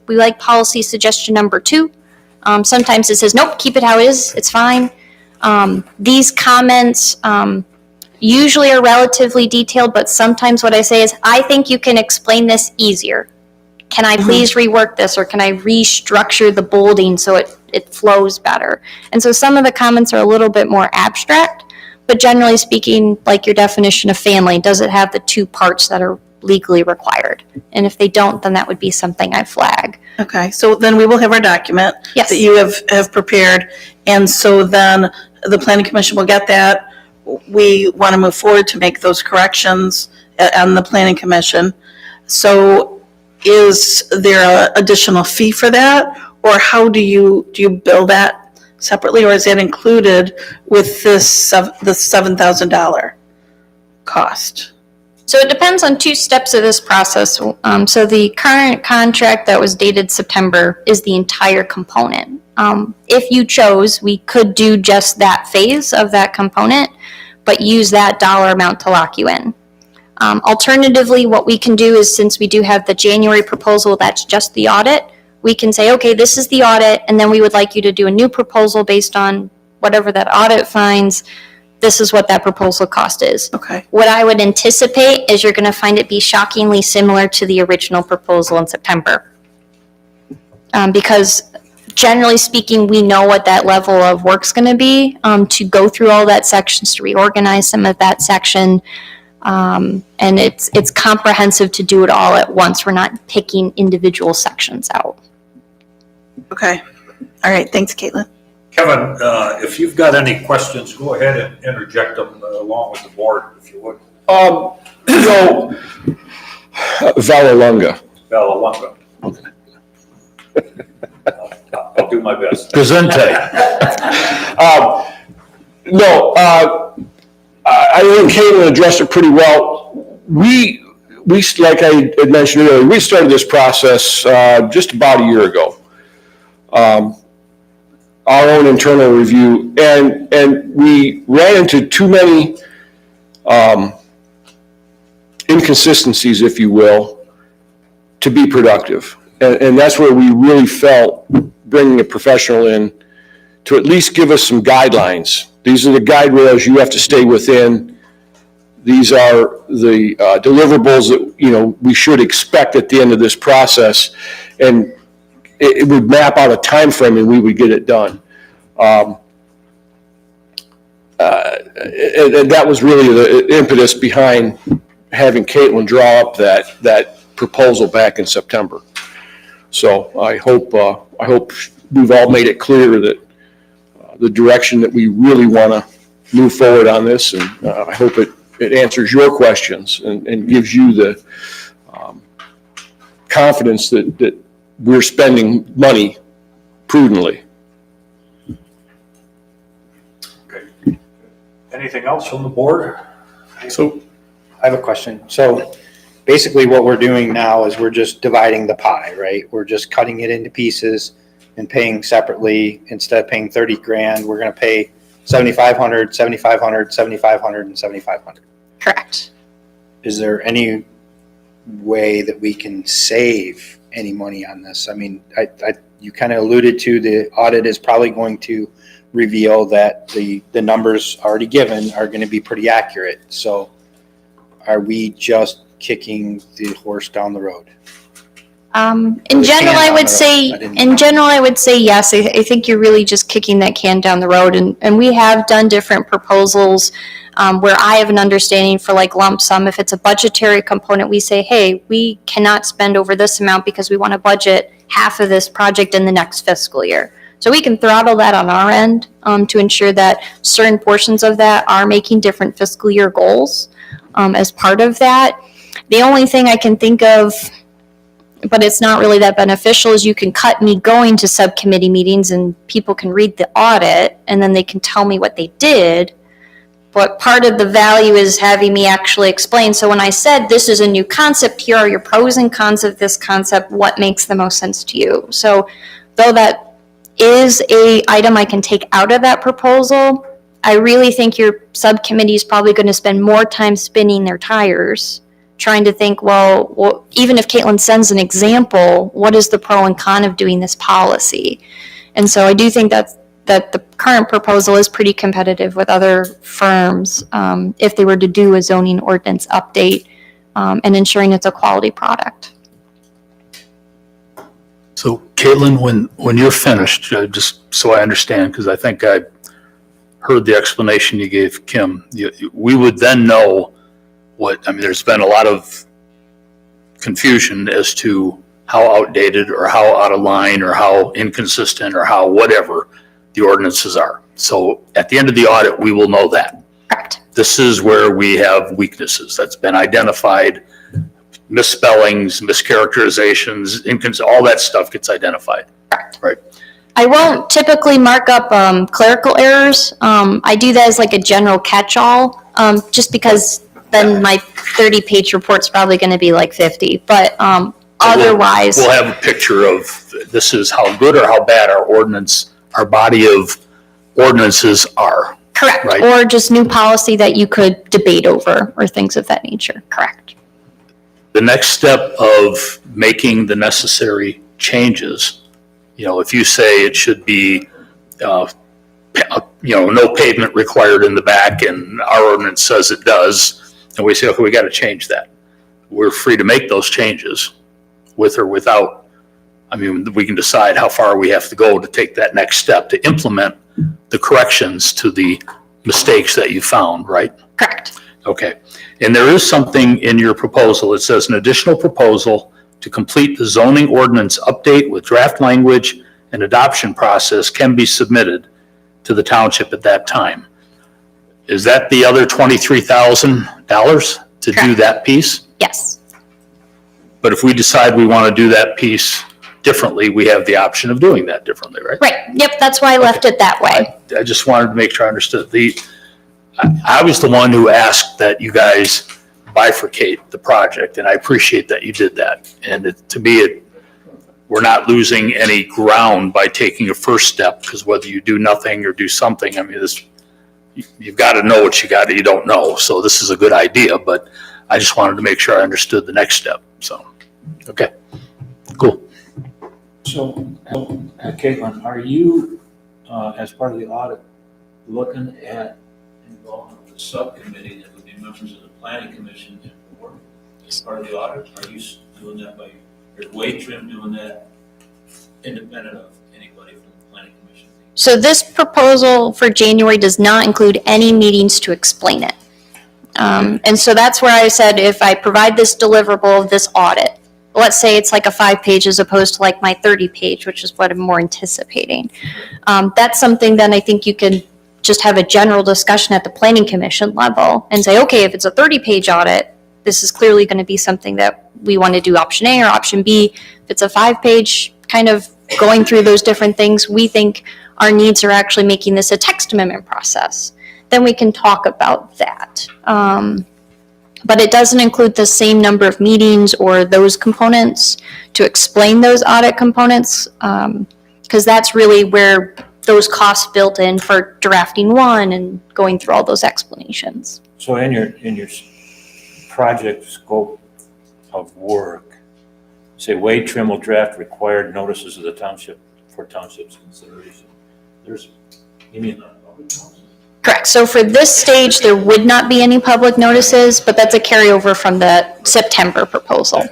we like policy suggestion number 2. Sometimes it says, nope, keep it how it is, it's fine. These comments usually are relatively detailed, but sometimes what I say is, I think you can explain this easier. Can I please rework this, or can I restructure the bolding so it flows better? And so some of the comments are a little bit more abstract, but generally speaking, like your definition of family, does it have the 2 parts that are legally required? And if they don't, then that would be something I flag. Okay, so then we will have our document Yes. that you have prepared. And so then the planning commission will get that. We want to move forward to make those corrections on the planning commission. So is there an additional fee for that? Or how do you bill that separately? Or is that included with the $7,000 cost? So it depends on 2 steps of this process. So the current contract that was dated September is the entire component. If you chose, we could do just that phase of that component, but use that dollar amount to lock you in. Alternatively, what we can do is, since we do have the January proposal, that's just the audit, we can say, okay, this is the audit, and then we would like you to do a new proposal based on whatever that audit finds. This is what that proposal cost is. Okay. What I would anticipate is you're going to find it be shockingly similar to the original proposal in September. Because generally speaking, we know what that level of work's going to be, to go through all that sections, to reorganize some of that section. And it's comprehensive to do it all at once. We're not picking individual sections out. Okay. All right. Thanks, Caitlin. Kevin, if you've got any questions, go ahead and interject them along with the board, if you would. Valalunga. Bella I'll do my best. Presente. I think Caitlin addressed it pretty well. We, like I had mentioned earlier, we started this process just about a year ago. Our own internal review, and we ran into too many inconsistencies, if you will, to be productive. And that's where we really felt bringing a professional in to at least give us some guidelines. These are the guide rails you have to stay within. These are the deliverables that we should expect at the end of this process, and it would map out a time frame, and we would get it done. And that was really the impetus behind having Caitlin draw up that proposal back in September. So I hope we've all made it clear that the direction that we really want to move forward on this, and I hope it answers your questions and gives you the confidence that we're spending money prudently. Okay. Anything else from the board? So I have a question. So basically what we're doing now is we're just dividing the pie, right? We're just cutting it into pieces and paying separately. Instead of paying 30 grand, we're going to pay 7,500, 7,500, 7,500, and 7,500. Correct. Is there any way that we can save any money on this? I mean, you kind of alluded to the audit is probably going to reveal that the numbers already given are going to be pretty accurate. So are we just kicking the horse down the road? In general, I would say yes. I think you're really just kicking that can down the road. And we have done different proposals where I have an understanding for like lump sum. If it's a budgetary component, we say, hey, we cannot spend over this amount because we want to budget half of this project in the next fiscal year. So we can throttle that on our end to ensure that certain portions of that are making different fiscal year goals as part of that. The only thing I can think of, but it's not really that beneficial, is you can cut me going to subcommittee meetings and people can read the audit and then they can tell me what they did. But part of the value is having me actually explain. So when I said this is a new concept, here are your pros and cons of this concept, what makes the most sense to you? So though that is a item I can take out of that proposal, I really think your subcommittee is probably going to spend more time spinning their tires trying to think, well, even if Caitlin sends an example, what is the pro and con of doing this policy? And so I do think that the current proposal is pretty competitive with other firms if they were to do a zoning ordinance update and ensuring it's a quality product. So Caitlin, when you're finished, just so I understand, because I think I heard the explanation you gave Kim, we would then know there's been a lot of confusion as to how outdated or how out of line or how inconsistent or how whatever the ordinances are. So at the end of the audit, we will know that. Correct. This is where we have weaknesses that's been identified. Misspellings, mischaracterizations, all that stuff gets identified. Correct. Right. I won't typically mark up clerical errors. I do that as like a general catch-all, just because then my 30-page report's probably going to be like 50. But otherwise, we'll have a picture of this is how good or how bad our body of ordinances are. correct, right. or just new policy that you could debate over or things of that nature. Correct. The next step of making the necessary changes, if you say it should be, no pavement required in the back and our ordinance says it does, and we say, okay, we got to change that. We're free to make those changes with or without. We can decide how far we have to go to take that next step to implement the corrections to the mistakes that you found, right? Correct. Okay. And there is something in your proposal. It says an additional proposal to complete the zoning ordinance update with draft language and adoption process can be submitted to the township at that time. Is that the other $23,000 to do that piece? Yes. But if we decide we want to do that piece differently, we have the option of doing that differently, right? Right. Yep. That's why I left it that way. I just wanted to make sure I understood. I was the one who asked that you guys bifurcate the project, and I appreciate that you did that. And to me, we're not losing any ground by taking a first step, because whether you do nothing or do something, you've got to know what you don't know. So this is a good idea, but I just wanted to make sure I understood the next step. So, okay, cool. So, Caitlin, are you, as part of the audit, looking at involving the subcommittee that would be members of the planning commission and the board as part of the audit? Are you doing that is Wade Trim doing that independent of anybody from the planning commission? So this proposal for January does not include any meetings to explain it. And so that's where I said, if I provide this deliverable of this audit, let's say it's like a 5-page as opposed to like my 30-page, which is what I'm more anticipating. That's something then I think you can just have a general discussion at the planning commission level and say, okay, if it's a 30-page audit, this is clearly going to be something that we want to do option A or option B. If it's a 5-page kind of going through those different things, we think our needs are actually making this a text amendment process. Then we can talk about that. But it doesn't include the same number of meetings or those components to explain those audit components, because that's really where those costs built in for drafting one and going through all those explanations. So in your project scope of work, say Wade Trim will draft required notices of the township for township's consideration. You mean public notices? Correct. So for this stage, there would not be any public notices, but that's a carryover from the September proposal.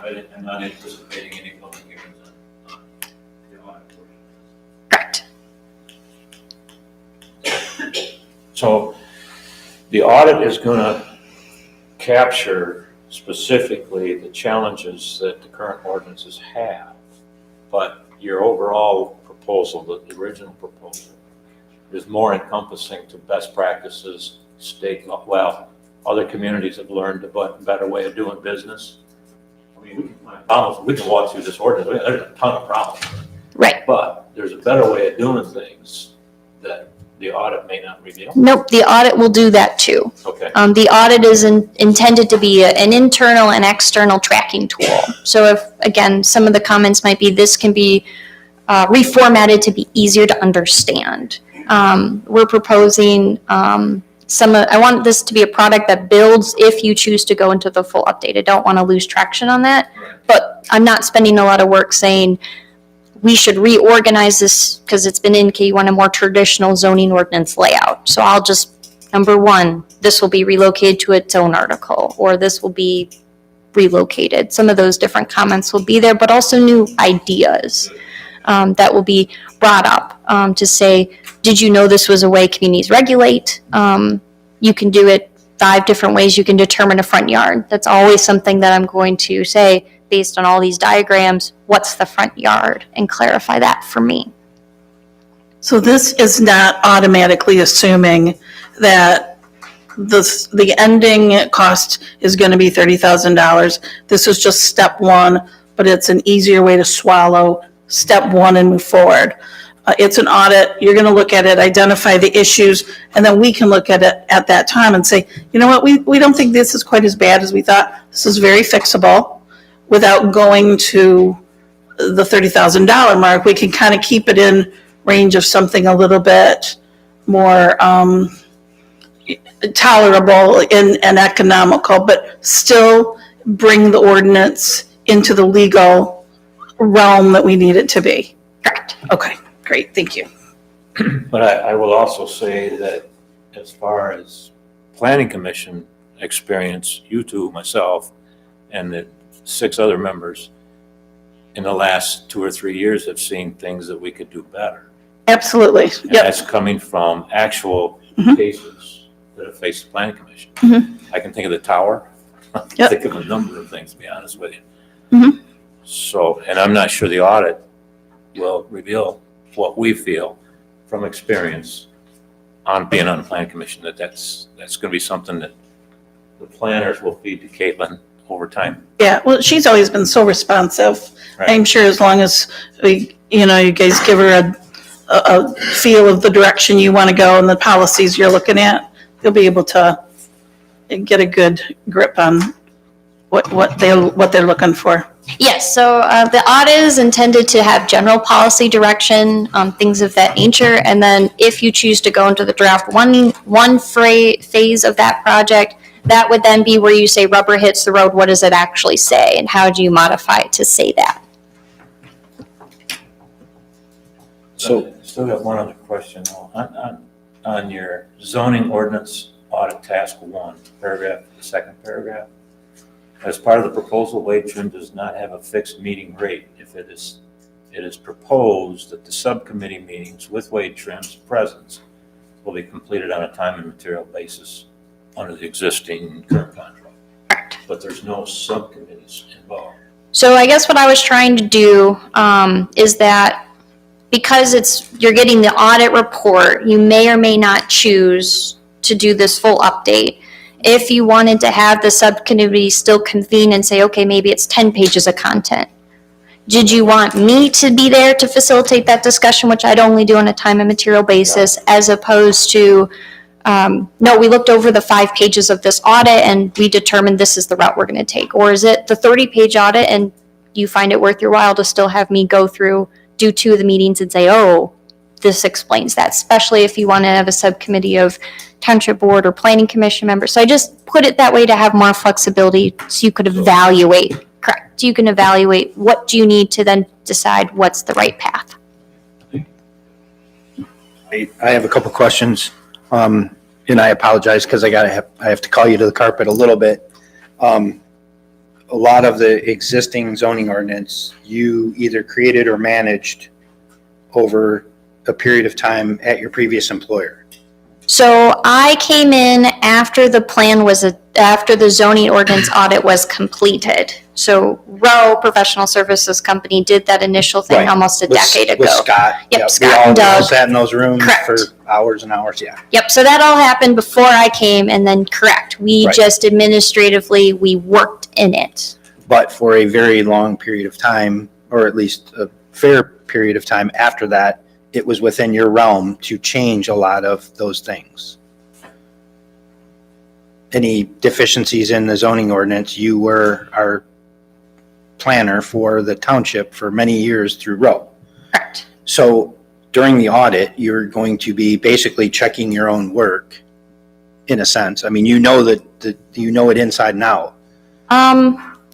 I'm not anticipating any public hearings on the audit portion. Correct. So the audit is going to capture specifically the challenges that the current ordinances have, but your overall proposal, the original proposal, is more encompassing to best practices, other communities have learned a better way of doing business. We can walk through this ordinance, there's a ton of problems. Right. But there's a better way of doing things that the audit may not reveal. Nope, the audit will do that too. Okay. The audit is intended to be an internal and external tracking tool. So if, again, some of the comments might be, this can be reformatted to be easier to understand. We're proposing I want this to be a product that builds if you choose to go into the full update. I don't want to lose traction on that. But I'm not spending a lot of work saying we should reorganize this because it's been indicated you want a more traditional zoning ordinance layout. So I'll just, number one, this will be relocated to its own article, or this will be relocated. Some of those different comments will be there, but also new ideas that will be brought up to say, did you know this was a way communities regulate? You can do it 5 different ways you can determine a front yard. That's always something that I'm going to say, based on all these diagrams, what's the front yard, and clarify that for me. So this is not automatically assuming that the ending cost is going to be $30,000. This is just step one, but it's an easier way to swallow step one and move forward. It's an audit. You're going to look at it, identify the issues, and then we can look at it at that time and say, you know what, we don't think this is quite as bad as we thought. This is very fixable. Without going to the $30,000 mark, we can kind of keep it in range of something a little bit more tolerable and economical, but still bring the ordinance into the legal realm that we need it to be. Correct. Okay, great, thank you. But I will also say that as far as planning commission experience, you two, myself, and the 6 other members in the last 2 or 3 years have seen things that we could do better. Absolutely, And yep. that's coming from actual Mhm. cases that have faced the planning commission. Mhm. I can think of the tower. I can Yep. think of a number of things, to be honest with you. Mhm. So, and I'm not sure the audit will reveal what we feel from experience on being on the planning commission, that's going to be something that the planners will feed to Caitlin over time. Yeah, well, she's always been so responsive. Right. I'm sure as long as you guys give her a feel of the direction you want to go and the policies you're looking at, you'll be able to get a good grip on what they're looking for. Yes, so the audit is intended to have general policy direction, things of that nature, and then if you choose to go into the draft one phase of that project, that would then be where you say rubber hits the road, what does it actually say, and how do you modify it to say that? So, still got one other question though. On your zoning ordinance audit task 1, paragraph, the second paragraph, as part of the proposal, Wade Trim does not have a fixed meeting rate. If it is proposed that the subcommittee meetings with Wade Trim's presence will be completed on a time and material basis under the existing current contract. But there's no subcommittees involved. So I guess what I was trying to do is that because you're getting the audit report, you may or may not choose to do this full update. If you wanted to have the subcommittee still convene and say, okay, maybe it's 10 pages of content. Did you want me to be there to facilitate that discussion, which I'd only do on a time and material basis, as opposed to, no, we looked over the 5 pages of this audit and we determined this is the route we're going to take? Or is it the 30-page audit and you find it worth your while to still have me go through, do 2 of the meetings and say, oh, this explains that, especially if you want to have a subcommittee of township board or planning commission members. So I just put it that way to have more flexibility so you could evaluate. Correct. You can evaluate what do you need to then decide what's the right path. I have a couple questions, and I apologize because I have to call you to the carpet a little bit. A lot of the existing zoning ordinance, you either created or managed over a period of time at your previous employer. So I came in after after the zoning ordinance audit was completed. So Rowe Professional Services Company did that initial thing Right. almost a decade ago. With Scott. Yep, We Scott all and Doug. sat in those rooms Correct. for hours and hours, yeah. Yep, so that all happened before I came, and then correct, we Right. just administratively, we worked in it. But for a very long period of time, or at least a fair period of time after that, it was within your realm to change a lot of those things. Any deficiencies in the zoning ordinance, you were our planner for the township for many years through Rowe. Correct. So during the audit, you're going to be basically checking your own work in a sense. I mean, you know you know it inside and out.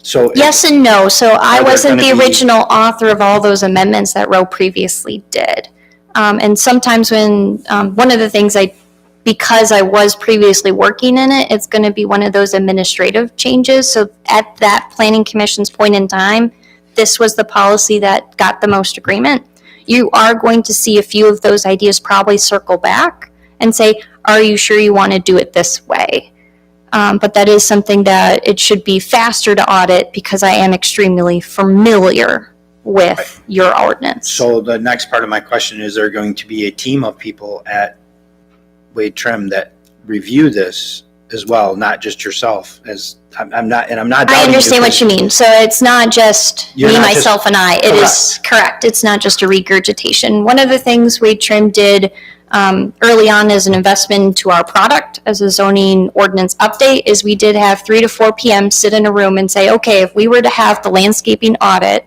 So Yes and no. So I Are there wasn't the gonna be- original author of all those amendments that Roe previously did. And sometimes when, one of the things because I was previously working in it, it's going to be one of those administrative changes. So at that planning commission's point in time, this was the policy that got the most agreement. You are going to see a few of those ideas probably circle back and say, are you sure you want to do it this way? But that is something that it should be faster to audit because I am extremely familiar with your ordinance. So the next part of my question is, there going to be a team of people at Wade Trim that review this as well, not just yourself? As I'm not doubting I understand what you because mean. So it's not just You're me, not just- myself, and I. It is correct. It's not just a regurgitation. One of the things Wade Trim did early on as an investment to our product, as a zoning ordinance update, is we did have 3 to 4 p.m. sit in a room and say, okay, if we were to have the landscaping audit,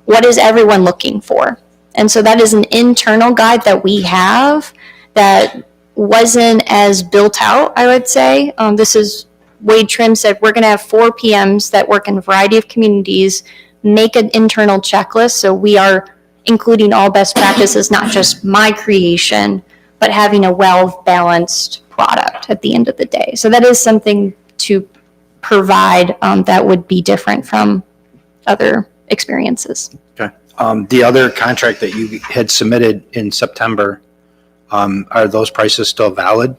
what is everyone looking for? And so that is an internal guide that we have that wasn't as built out, I would say. This is Wade Trim said, we're going to have 4 PMs that work in a variety of communities, make an internal checklist. So we are including all best practices, not just my creation, but having a well-balanced product at the end of the day. So that is something to provide that would be different from other experiences. Okay. The other contract that you had submitted in September, are those prices still valid?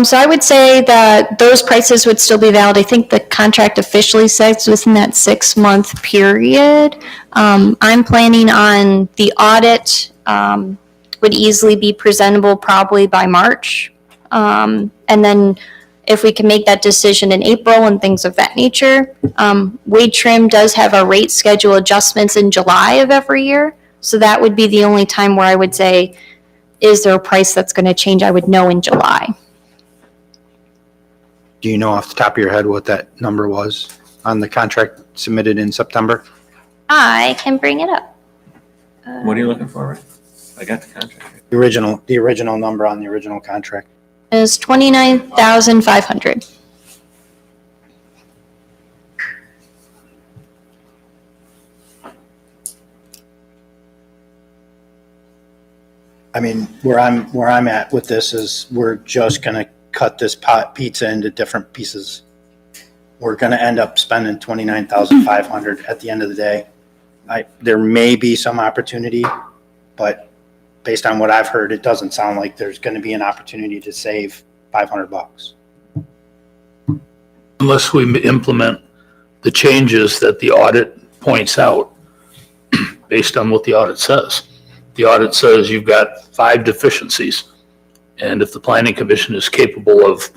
So I would say that those prices would still be valid. I think the contract officially says within that 6-month period. I'm planning on the audit would easily be presentable probably by March. And then if we can make that decision in April and things of that nature. Wade Trim does have a rate schedule adjustments in July of every year. So that would be the only time where I would say, is there a price that's going to change? I would know in July. Do you know off the top of your head what that number was on the contract submitted in September? I can bring it up. What are you looking for, Ray? I got the contract. The original number on the original contract. Is 29,500. I mean, where I'm at with this is we're just gonna cut this pizza into different pieces. We're gonna end up spending 29,500 at the end of the day. There may be some opportunity, but based on what I've heard, it doesn't sound like there's gonna be an opportunity to save $500. Unless we implement the changes that the audit points out based on what the audit says. The audit says you've got 5 deficiencies. And if the planning commission is capable of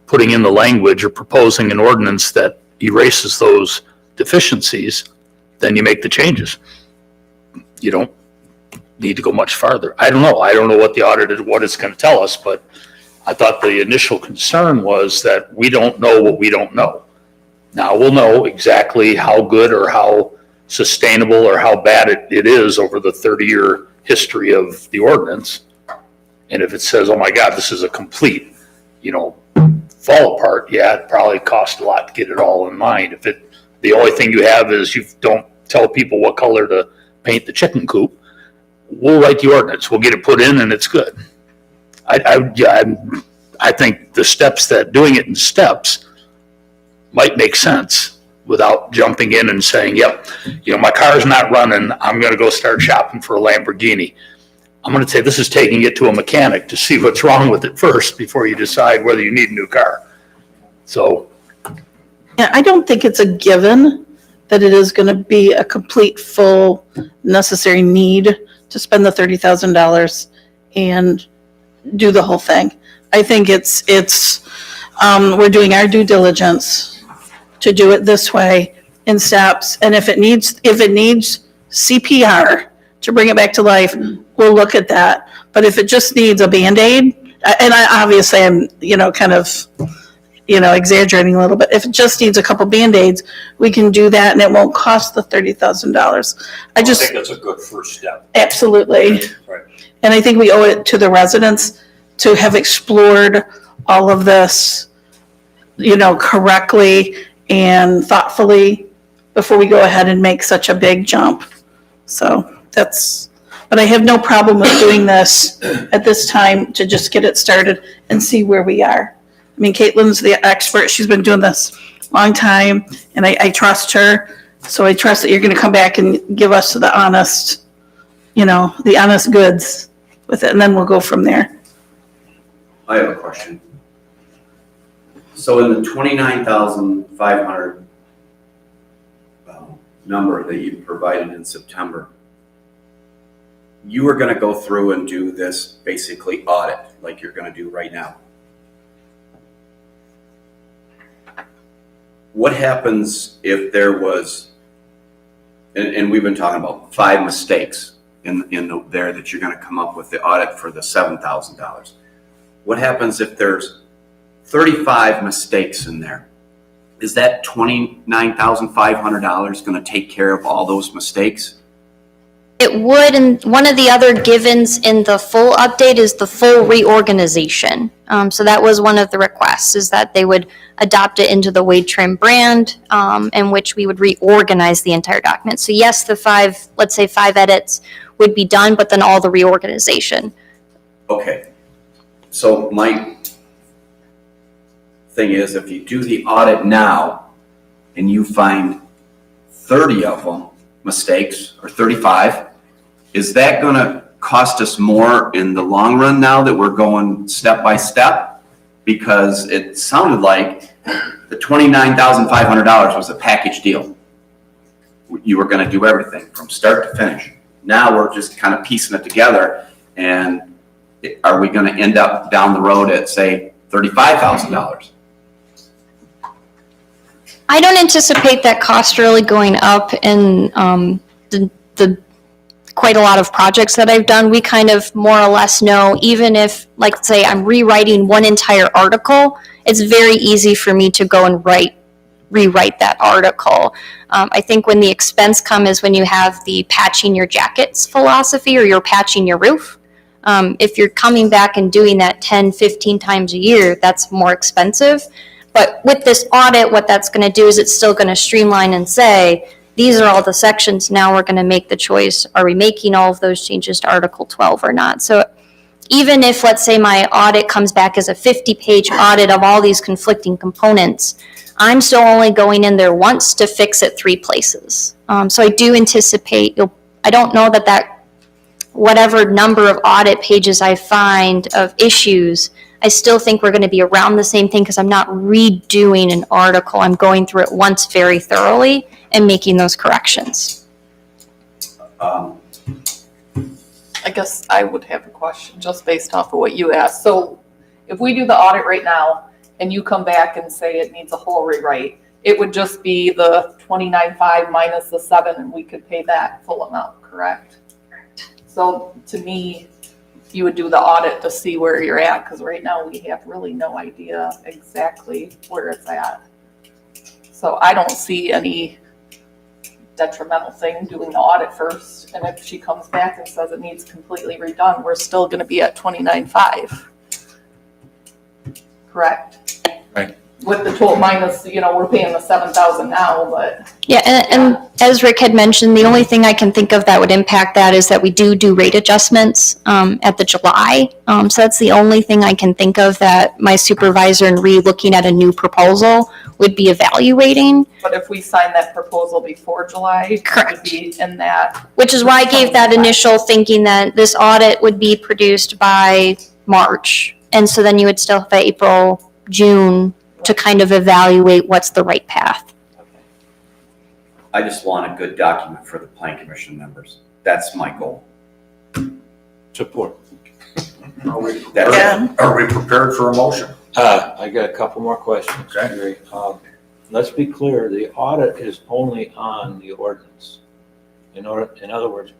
putting in the language or proposing an ordinance that erases those deficiencies, then you make the changes. You don't need to go much farther. I don't know. I don't know what the audit is, what it's going to tell us, but I thought the initial concern was that we don't know what we don't know. Now we'll know exactly how good or how sustainable or how bad it is over the 30-year history of the ordinance. And if it says, oh my God, this is a complete, fall apart, yeah, it probably cost a lot to get it all in line. If the only thing you have is you don't tell people what color to paint the chicken coop, we'll write the ordinance, we'll get it put in and it's good. I think the steps doing it in steps might make sense without jumping in and saying, yep, my car's not running, I'm going to go start shopping for a Lamborghini. I'm going to say this is taking it to a mechanic to see what's wrong with it first before you decide whether you need a new car. So. Yeah, I don't think it's a given that it is going to be a complete, full, necessary need to spend the $30,000 and do the whole thing. I think we're doing our due diligence to do it this way in steps. And if it needs CPR to bring it back to life, we'll look at that. But if it just needs a Band-Aid, and obviously I'm, kind of, exaggerating a little bit. If it just needs a couple Band-Aids, we can do that and it won't cost the $30,000. I think that's a good first step. Absolutely. Right. And I think we owe it to the residents to have explored all of this, correctly and thoughtfully before we go ahead and make such a big jump. So but I have no problem with doing this at this time to just get it started and see where we are. I mean, Caitlin's the expert. She's been doing this a long time, and I trust her. So I trust that you're going to come back and give us the honest goods with it, and then we'll go from there. I have a question. So in the 29,500 number that you provided in September, you are going to go through and do this basically audit like you're going to do right now. What happens if there was, and we've been talking about 5 mistakes in there that you're going to come up with the audit for the $7,000. What happens if there's 35 mistakes in there? Is that $29,500 going to take care of all those mistakes? It would, and one of the other givens in the full update is the full reorganization. So that was one of the requests, is that they would adopt it into the Wade Trim brand, in which we would reorganize the entire document. So yes, let's say 5 edits would be done, but then all the reorganization. Okay. So my thing is, if you do the audit now and you find 30 of them mistakes, or 35, is that going to cost us more in the long run now that we're going step by step? Because it sounded like the $29,500 was a package deal. You were going to do everything from start to finish. Now we're just kind of piecing it together, and are we going to end up down the road at, say, $35,000? I don't anticipate that cost really going up in the quite a lot of projects that I've done. We kind of more or less know, even if, like, say I'm rewriting one entire article, it's very easy for me to go and rewrite that article. I think when the expense comes is when you have the patching your jackets philosophy, or you're patching your roof. If you're coming back and doing that 10, 15 times a year, that's more expensive. But with this audit, what that's going to do is it's still going to streamline and say, these are all the sections. Now we're going to make the choice. Are we making all of those changes to Article 12 or not? So even if, let's say, my audit comes back as a 50-page audit of all these conflicting components, I'm still only going in there once to fix it 3 places. So I do anticipate, I don't know that whatever number of audit pages I find of issues, I still think we're going to be around the same thing, because I'm not redoing an article. I'm going through it once very thoroughly and making those corrections. I guess I would have a question just based off of what you asked. So if we do the audit right now and you come back and say it needs a whole rewrite, it would just be the $29,500 minus the 7, and we could pay that full amount, correct? So to me, you would do the audit to see where you're at, because right now we have really no idea exactly where it's at. So I don't see any detrimental thing doing the audit first. And if she comes back and says it needs completely redone, we're still going to be at $29,500. Correct? Right. With the total minus, we're paying the $7,000 now, but. Yeah, and as Rick had mentioned, the only thing I can think of that would impact that is that we do rate adjustments at the July. So that's the only thing I can think of that my supervisor in re-looking at a new proposal would be evaluating. But if we sign that proposal before July, Correct. it would be in that. Which is why I gave that initial thinking that this audit would be produced by March. And so then you would still have April, June to kind of evaluate what's the right path. I just want a good document for the Plan Commission members. That's my goal. Support. Are we prepared for a motion? I got a couple more questions. Okay. Let's be clear, the audit is only on the ordinance. In other words,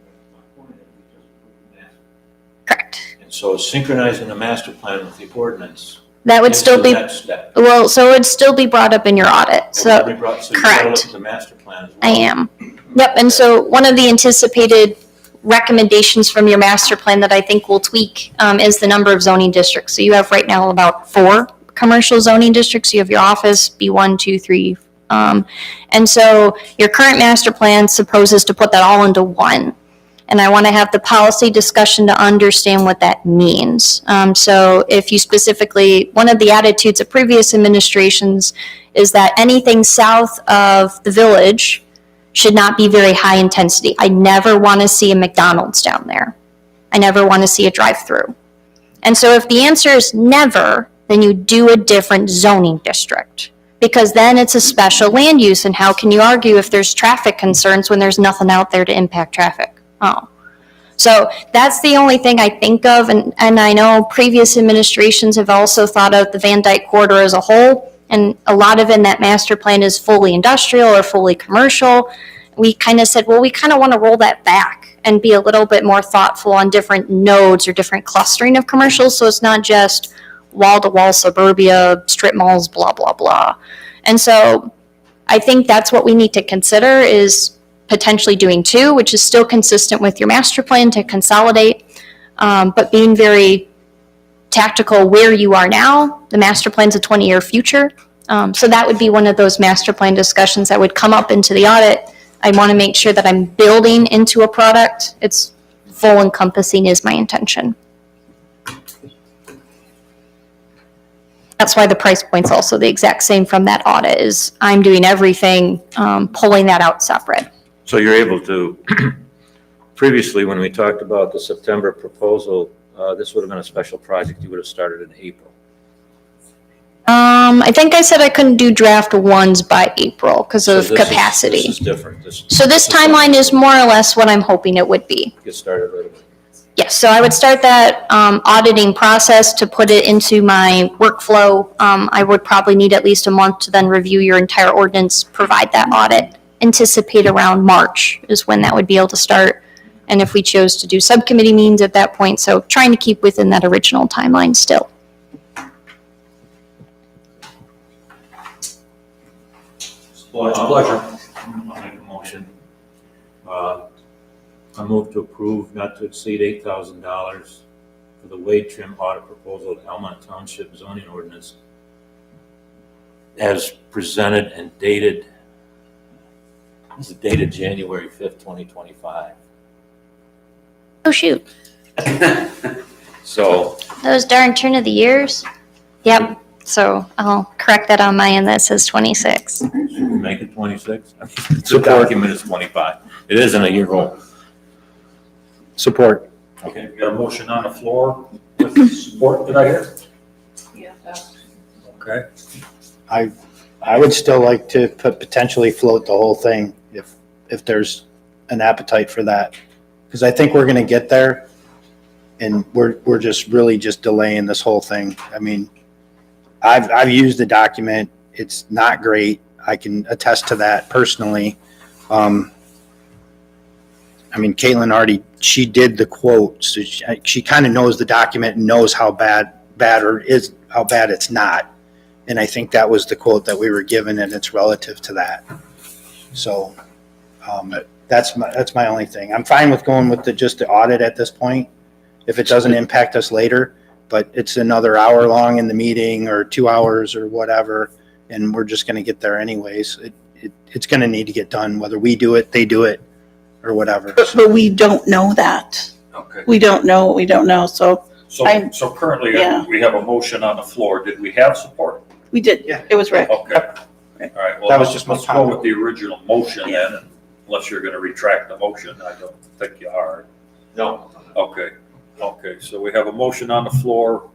Correct. and so synchronizing the master plan with the ordinance That would is still the be, next step. well, so it would still be brought up in your audit. So you gotta look correct. at the master plan as well. I am. Yep, and so one of the anticipated recommendations from your master plan that I think will tweak is the number of zoning districts. So you have right now about 4 commercial zoning districts. You have your office, B1, 2, 3. And so your current master plan supposes to put that all into one. And I want to have the policy discussion to understand what that means. So if you specifically, one of the attitudes of previous administrations is that anything south of the village should not be very high intensity. I never want to see a McDonald's down there. I never want to see a drive-through. And so if the answer is never, then you do a different zoning district. Because then it's a special land use, and how can you argue if there's traffic concerns when there's nothing out there to impact traffic? Oh. So that's the only thing I think of, and I know previous administrations have also thought of the Van Dyke corridor as a whole, and a lot of in that master plan is fully industrial or fully commercial. We kind of said, well, we kind of want to roll that back and be a little bit more thoughtful on different nodes or different clustering of commercials, so it's not just wall-to-wall suburbia, strip malls, blah, blah, blah. And so I think that's what we need to consider is potentially doing 2, which is still consistent with your master plan to consolidate, but being very tactical where you are now. The master plan's a 20-year future. So that would be one of those master plan discussions that would come up into the audit. I want to make sure that I'm building into a product. It's full encompassing is my intention. That's why the price point's also the exact same from that audit is I'm doing everything, pulling that out separate. So you're able to, previously, when we talked about the September proposal, this would have been a special project. You would have started in April. I think I said I couldn't do draft 1s by April because of capacity. This is different. So this timeline is more or less what I'm hoping it would be. Get started right away. Yes, so I would start that auditing process to put it into my workflow. I would probably need at least a month to then review your entire ordinance, provide that audit. Anticipate around March is when that would be able to start. And if we chose to do subcommittee meetings at that point, so trying to keep within that original timeline still. Pleasure. I'll make a motion. I move to approve not to exceed $8,000 for the wage trim audit proposal of Almont Township zoning ordinance as presented and dated, is it dated January 5th, 2025? Oh, shoot. So, Those darn turn of the years. Yep, so I'll correct that on my end. That says 26. should we make it 26? The document is 25. It isn't a year old. Support. Okay. We got a motion on the floor with support, did I hear? Yeah. Okay. I would still like to potentially float the whole thing if there's an appetite for that. Because I think we're gonna get there and we're just really just delaying this whole thing. I mean, I've used the document. It's not great. I can attest to that personally. I mean, Caitlin already, she did the quote, so she kind of knows the document and knows how bad it's not. And I think that was the quote that we were given, and it's relative to that. So that's my only thing. I'm fine with going with just the audit at this point, if it doesn't impact us later. But it's another hour long in the meeting or 2 hours or whatever, and we're just going to get there anyways. It's going to need to get done, whether we do it, they do it, or whatever. But we don't know that. Okay. We don't know what we don't know, so So currently, Yeah. we have a motion on the floor. Did we have support? we did, Yeah. it was Rick. Okay. All right, well, That was just my let's go comment. with the original motion then, unless you're gonna retract the motion. I don't think you are. No. Okay, so we have a motion on the floor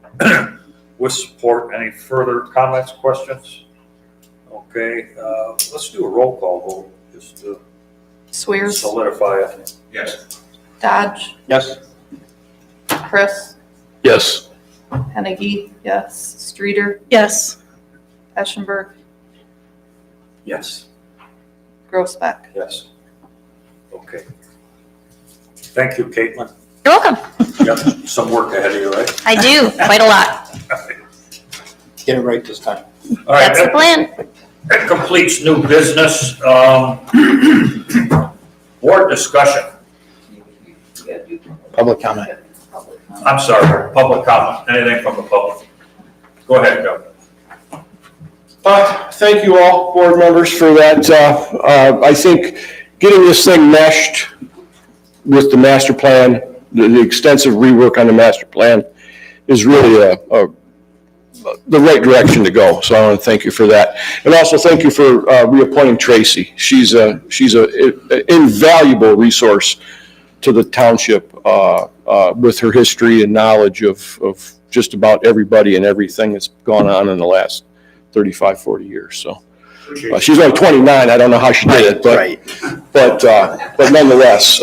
with support. Any further comments, questions? Okay, let's do a roll call vote, just to Swears, solidify it. Yes. Dodge, Yes. Chris, Yes. Hennigy, yes, Streeter, Yes, Eschenberg, Yes. Grossbeck. Yes. Okay. Thank you, Caitlin. You're welcome. You got some work ahead of you, right? I do, quite a lot. Get it right this time. All right, That's the plan. that completes new business. Board discussion. Public comment. I'm sorry, public comment, anything from the public? Go ahead, Joe. Thank you all, board members, for that. I think getting this thing meshed with the master plan, the extensive rework on the master plan is really the right direction to go. So I want to thank you for that. And also thank you for reappointing Tracy. She's an invaluable resource to the township with her history and knowledge of just about everybody and everything that's gone on in the last 35, 40 years. So she's only 29. I don't know how she did it, but nonetheless,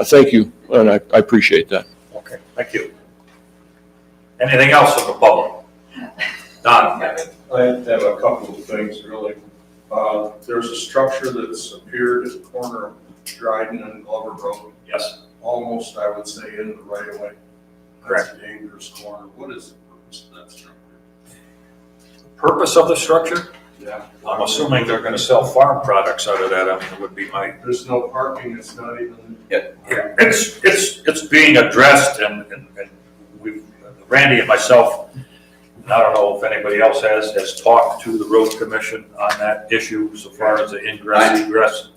thank you, and I appreciate that. Okay, thank you. Anything else from the public? Don? I have a couple of things, really. There's a structure that's appeared at the corner of Dryden and Glover Road. Yes. Almost, I would say, in the right of way. Correct. That's a dangerous corner. What is the purpose of that structure? Purpose of the structure? Yeah. I'm assuming they're gonna sell farm products out of that. I mean, it would be my. There's no parking, it's not even. Yeah, it's being addressed and we've, Randy and myself, I don't know if anybody else has talked to the road commission on that issue so far as the ingress, egress.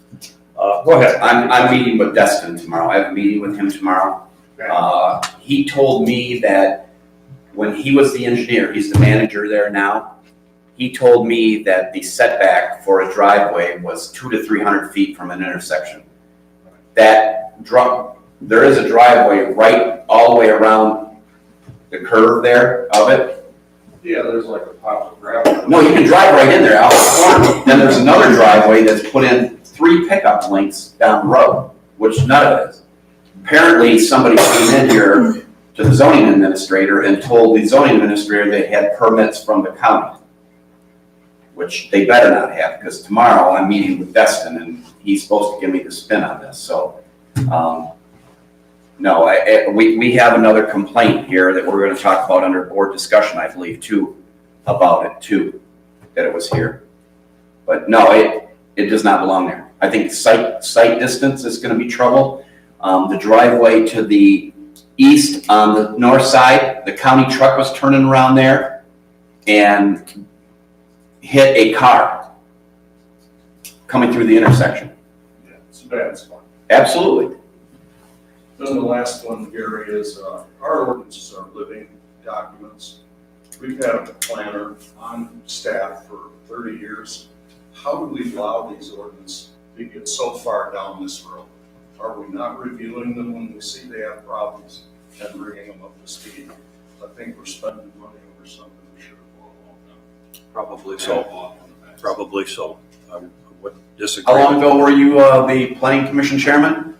Go ahead. I'm meeting with Destin tomorrow. I have a meeting with him tomorrow. He told me that when he was the engineer, he's the manager there now. He told me that the setback for a driveway was 200 to 300 feet from an intersection. There is a driveway right all the way around the curve there of it. Yeah, there's like a pile of gravel. No, you can drive right in there out the corner. Then there's another driveway that's put in 3 pickup links down the road, which none of it is. Apparently, somebody came in here to the zoning administrator and told the zoning administrator they had permits from the county, which they better not have, because tomorrow I'm meeting with Destin and he's supposed to give me the spin on this. So, no, we have another complaint here that we're going to talk about under board discussion, I believe, too, about it too, that it was here. But no, it does not belong there. I think sight distance is going to be trouble. The driveway to the east on the north side, the county truck was turning around there and hit a car coming through the intersection. Yeah, it's a bad spot. Absolutely. Then the last one, Gary, is our ordinances are living documents. We've had a planner on staff for 30 years. How do we allow these ordinances to get so far down this road? Are we not reviewing them when we see they have problems and bringing them up to speed? I think we're spending money over something we should have bought a long time. Probably so. Probably so. I would disagree. How long ago were you the planning commission chairman?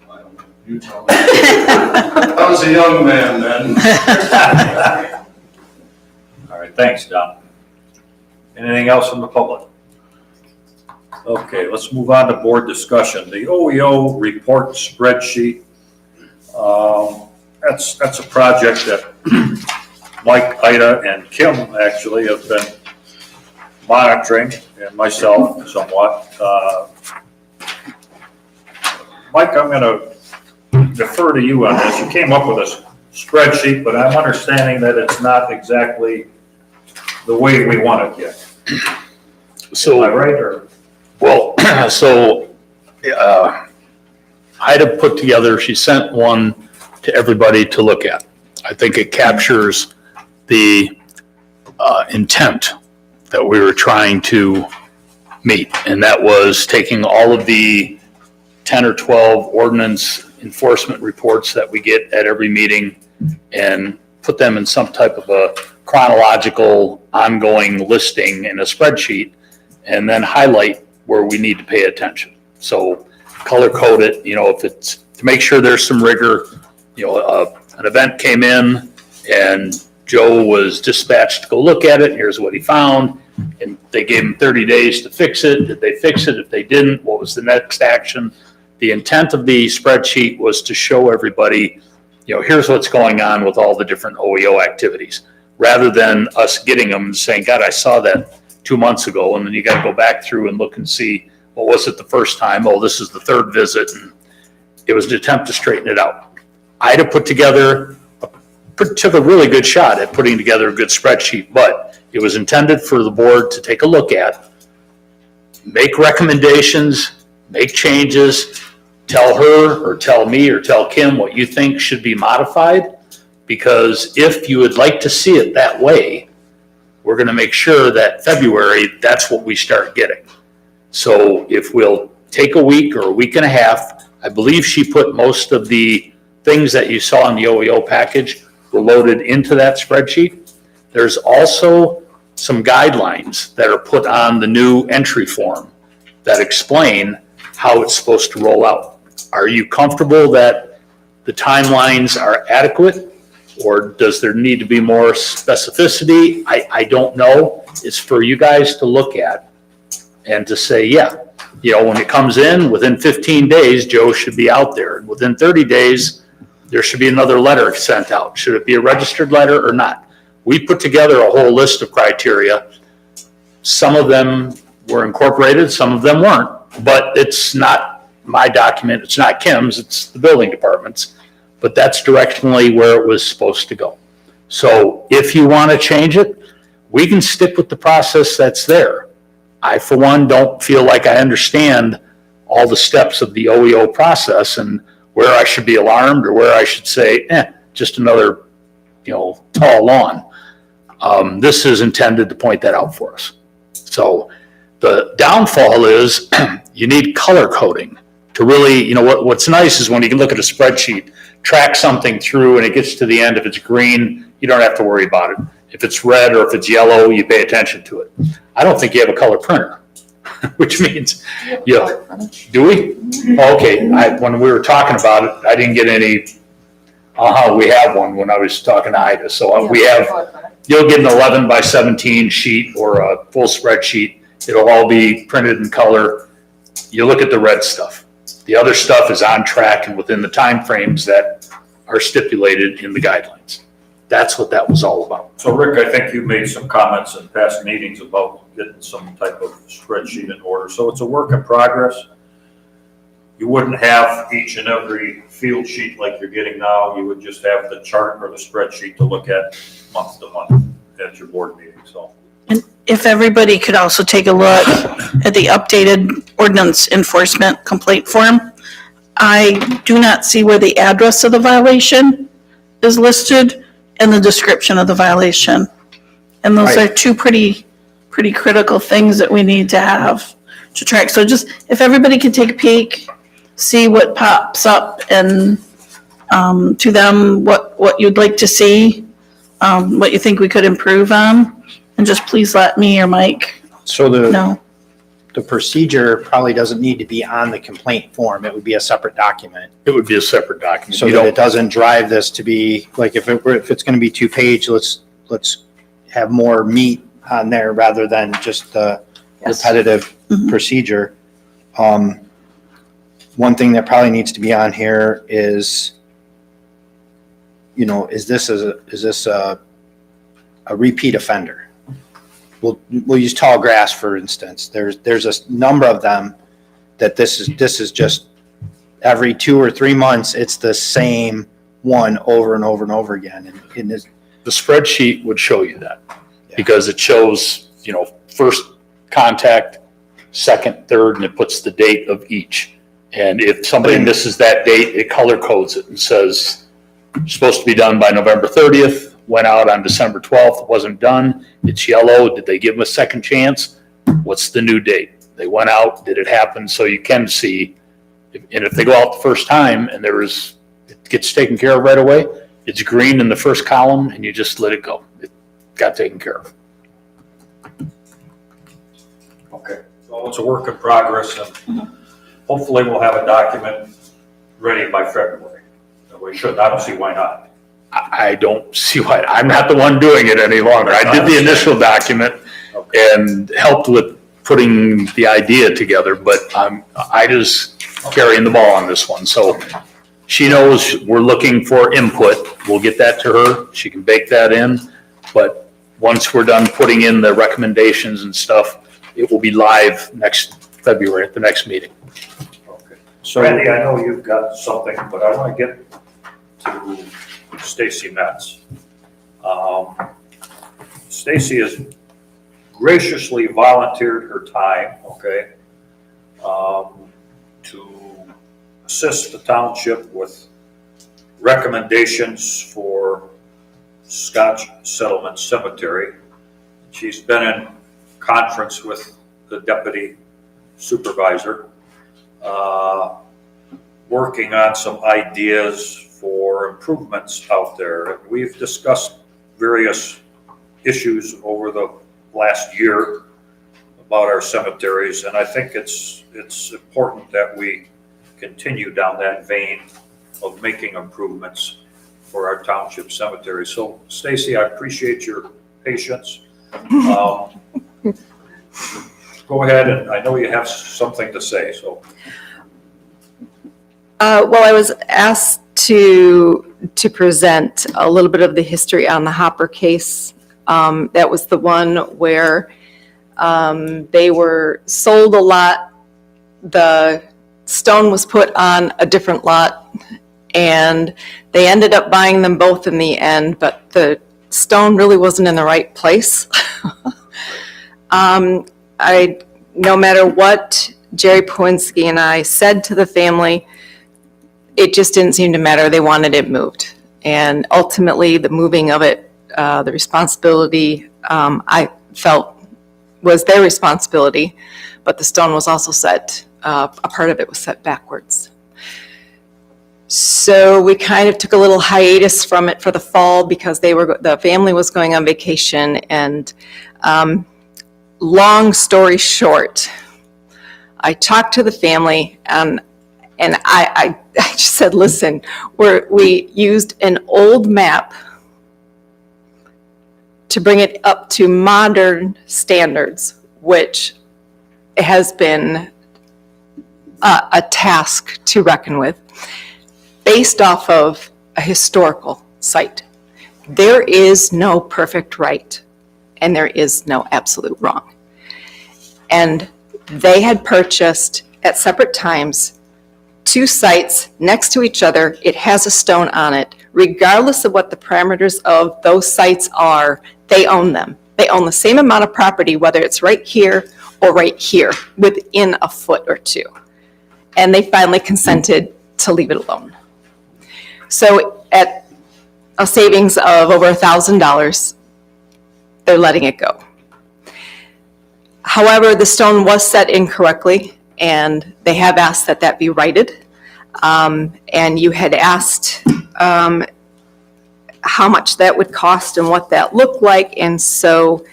I don't know. You tell me. I was a young man then. All right, thanks, Don. Anything else from the public? Okay, let's move on to board discussion. The OEO report spreadsheet. That's a project that Mike, Ida, and Kim actually have been monitoring, and myself somewhat. Mike, I'm going to defer to you on this. You came up with a spreadsheet, but I'm understanding that it's not exactly the way we want it yet. So, Am I right, or? well, so Ida put together, she sent one to everybody to look at. I think it captures the intent that we were trying to meet, and that was taking all of the 10 or 12 ordinance enforcement reports that we get at every meeting and put them in some type of a chronological ongoing listing in a spreadsheet, and then highlight where we need to pay attention. So color code it, if it's to make sure there's some rigor. An event came in and Joe was dispatched to go look at it. Here's what he found. And they gave him 30 days to fix it. Did they fix it? If they didn't, what was the next action? The intent of the spreadsheet was to show everybody, here's what's going on with all the different OEO activities, rather than us getting them and saying, God, I saw that 2 months ago. And then you got to go back through and look and see, what was it the first time? Oh, this is the third visit. And it was an attempt to straighten it out. Ida took a really good shot at putting together a good spreadsheet, but it was intended for the board to take a look at, make recommendations, make changes, tell her or tell me or tell Kim what you think should be modified. Because if you would like to see it that way, we're going to make sure that February, that's what we start getting. So if we'll take a week or a week and a half, I believe she put most of the things that you saw in the OEO package were loaded into that spreadsheet. There's also some guidelines that are put on the new entry form that explain how it's supposed to roll out. Are you comfortable that the timelines are adequate, or does there need to be more specificity? I don't know. It's for you guys to look at and to say, yeah, when it comes in, within 15 days, Joe should be out there. Within 30 days, there should be another letter sent out. Should it be a registered letter or not? We put together a whole list of criteria. Some of them were incorporated, some of them weren't, but it's not my document, it's not Kim's, it's the building department's, but that's directionally where it was supposed to go. So if you want to change it, we can stick with the process that's there. I, for one, don't feel like I understand all the steps of the OEO process and where I should be alarmed or where I should say, just another, tall lawn. This is intended to point that out for us. So the downfall is you need color coding to really, what's nice is when you can look at a spreadsheet, track something through and it gets to the end. If it's green, you don't have to worry about it. If it's red or if it's yellow, you pay attention to it. I don't think you have a color printer, which means, do we? Okay, when we were talking about it, I didn't get any, we have one when I was talking to Ida. So you'll get an 11 by 17 sheet or a full spreadsheet. It'll all be printed in color. You look at the red stuff. The other stuff is on track and within the timeframes that are stipulated in the guidelines. That's what that was all about. So Rick, I think you made some comments in past meetings about getting some type of spreadsheet in order. So it's a work in progress. You wouldn't have each and every field sheet like you're getting now. You would just have the chart or the spreadsheet to look at month to month at your board meeting, so. And if everybody could also take a look at the updated ordinance enforcement complaint form. I do not see where the address of the violation is listed and the description of the violation. And those are two pretty critical things that we need to have to track. So just, if everybody could take a peek, see what pops up and to them, what you'd like to see, what you think we could improve on, and just please let me or Mike So know. the procedure probably doesn't need to be on the complaint form. It would be a separate document. It would be a separate document. So that it doesn't drive this to be, like, if it's gonna be 2-page, let's have more meat on there rather than just the repetitive procedure. One thing that probably needs to be on here is, is this a repeat offender? We'll use tall grass, for instance. There's a number of them that this is just every 2 or 3 months, it's the same one over and over and over again. And the spreadsheet would show you that because it shows, first contact, second, third, and it puts the date of each. And if somebody misses that date, it color codes it and says, supposed to be done by November 30th, went out on December 12th, wasn't done. It's yellow. Did they give them a second chance? What's the new date? They went out, did it happen? So you can see, and if they go out the first time and it gets taken care of right away, it's green in the first column and you just let it go. It got taken care of. Okay, so it's a work in progress and hopefully we'll have a document ready by February. We should, I don't see why not. I don't see why. I'm not the one doing it any longer. I did the initial document and helped with putting the idea together, but Ida's carrying the ball on this one. So she knows we're looking for input. We'll get that to her. She can bake that in. But once we're done putting in the recommendations and stuff, it will be live next February at the next meeting. Okay. So Randy, I know you've got something, but I want to get to Stacy Metz. Stacy has graciously volunteered her time, okay, to assist the township with recommendations for Scotch Settlement Cemetery. She's been in conference with the deputy supervisor, working on some ideas for improvements out there. And we've discussed various issues over the last year about our cemeteries, and I think it's important that we continue down that vein of making improvements for our township cemetery. So Stacy, I appreciate your patience. Go ahead, and I know you have something to say, so. Well, I was asked to present a little bit of the history on the Hopper case. That was the one where they were sold a lot. The stone was put on a different lot, and they ended up buying them both in the end, but the stone really wasn't in the right place. No matter what Jerry Powinski and I said to the family, it just didn't seem to matter. They wanted it moved. And ultimately, the moving of it, the responsibility, I felt was their responsibility, but the stone was also set, a part of it was set backwards. So we kind of took a little hiatus from it for the fall because the family was going on vacation. And long story short, I talked to the family and I just said, listen, we used an old map to bring it up to modern standards, which has been a task to reckon with, based off of a historical site. There is no perfect right, and there is no absolute wrong. And they had purchased at separate times 2 sites next to each other. It has a stone on it. Regardless of what the parameters of those sites are, they own them. They own the same amount of property, whether it's right here or right here, within a foot or 2. And they finally consented to leave it alone. So at a savings of over $1,000, they're letting it go. However, the stone was set incorrectly, and they have asked that that be righted. And you had asked how much that would cost and what that looked like. And so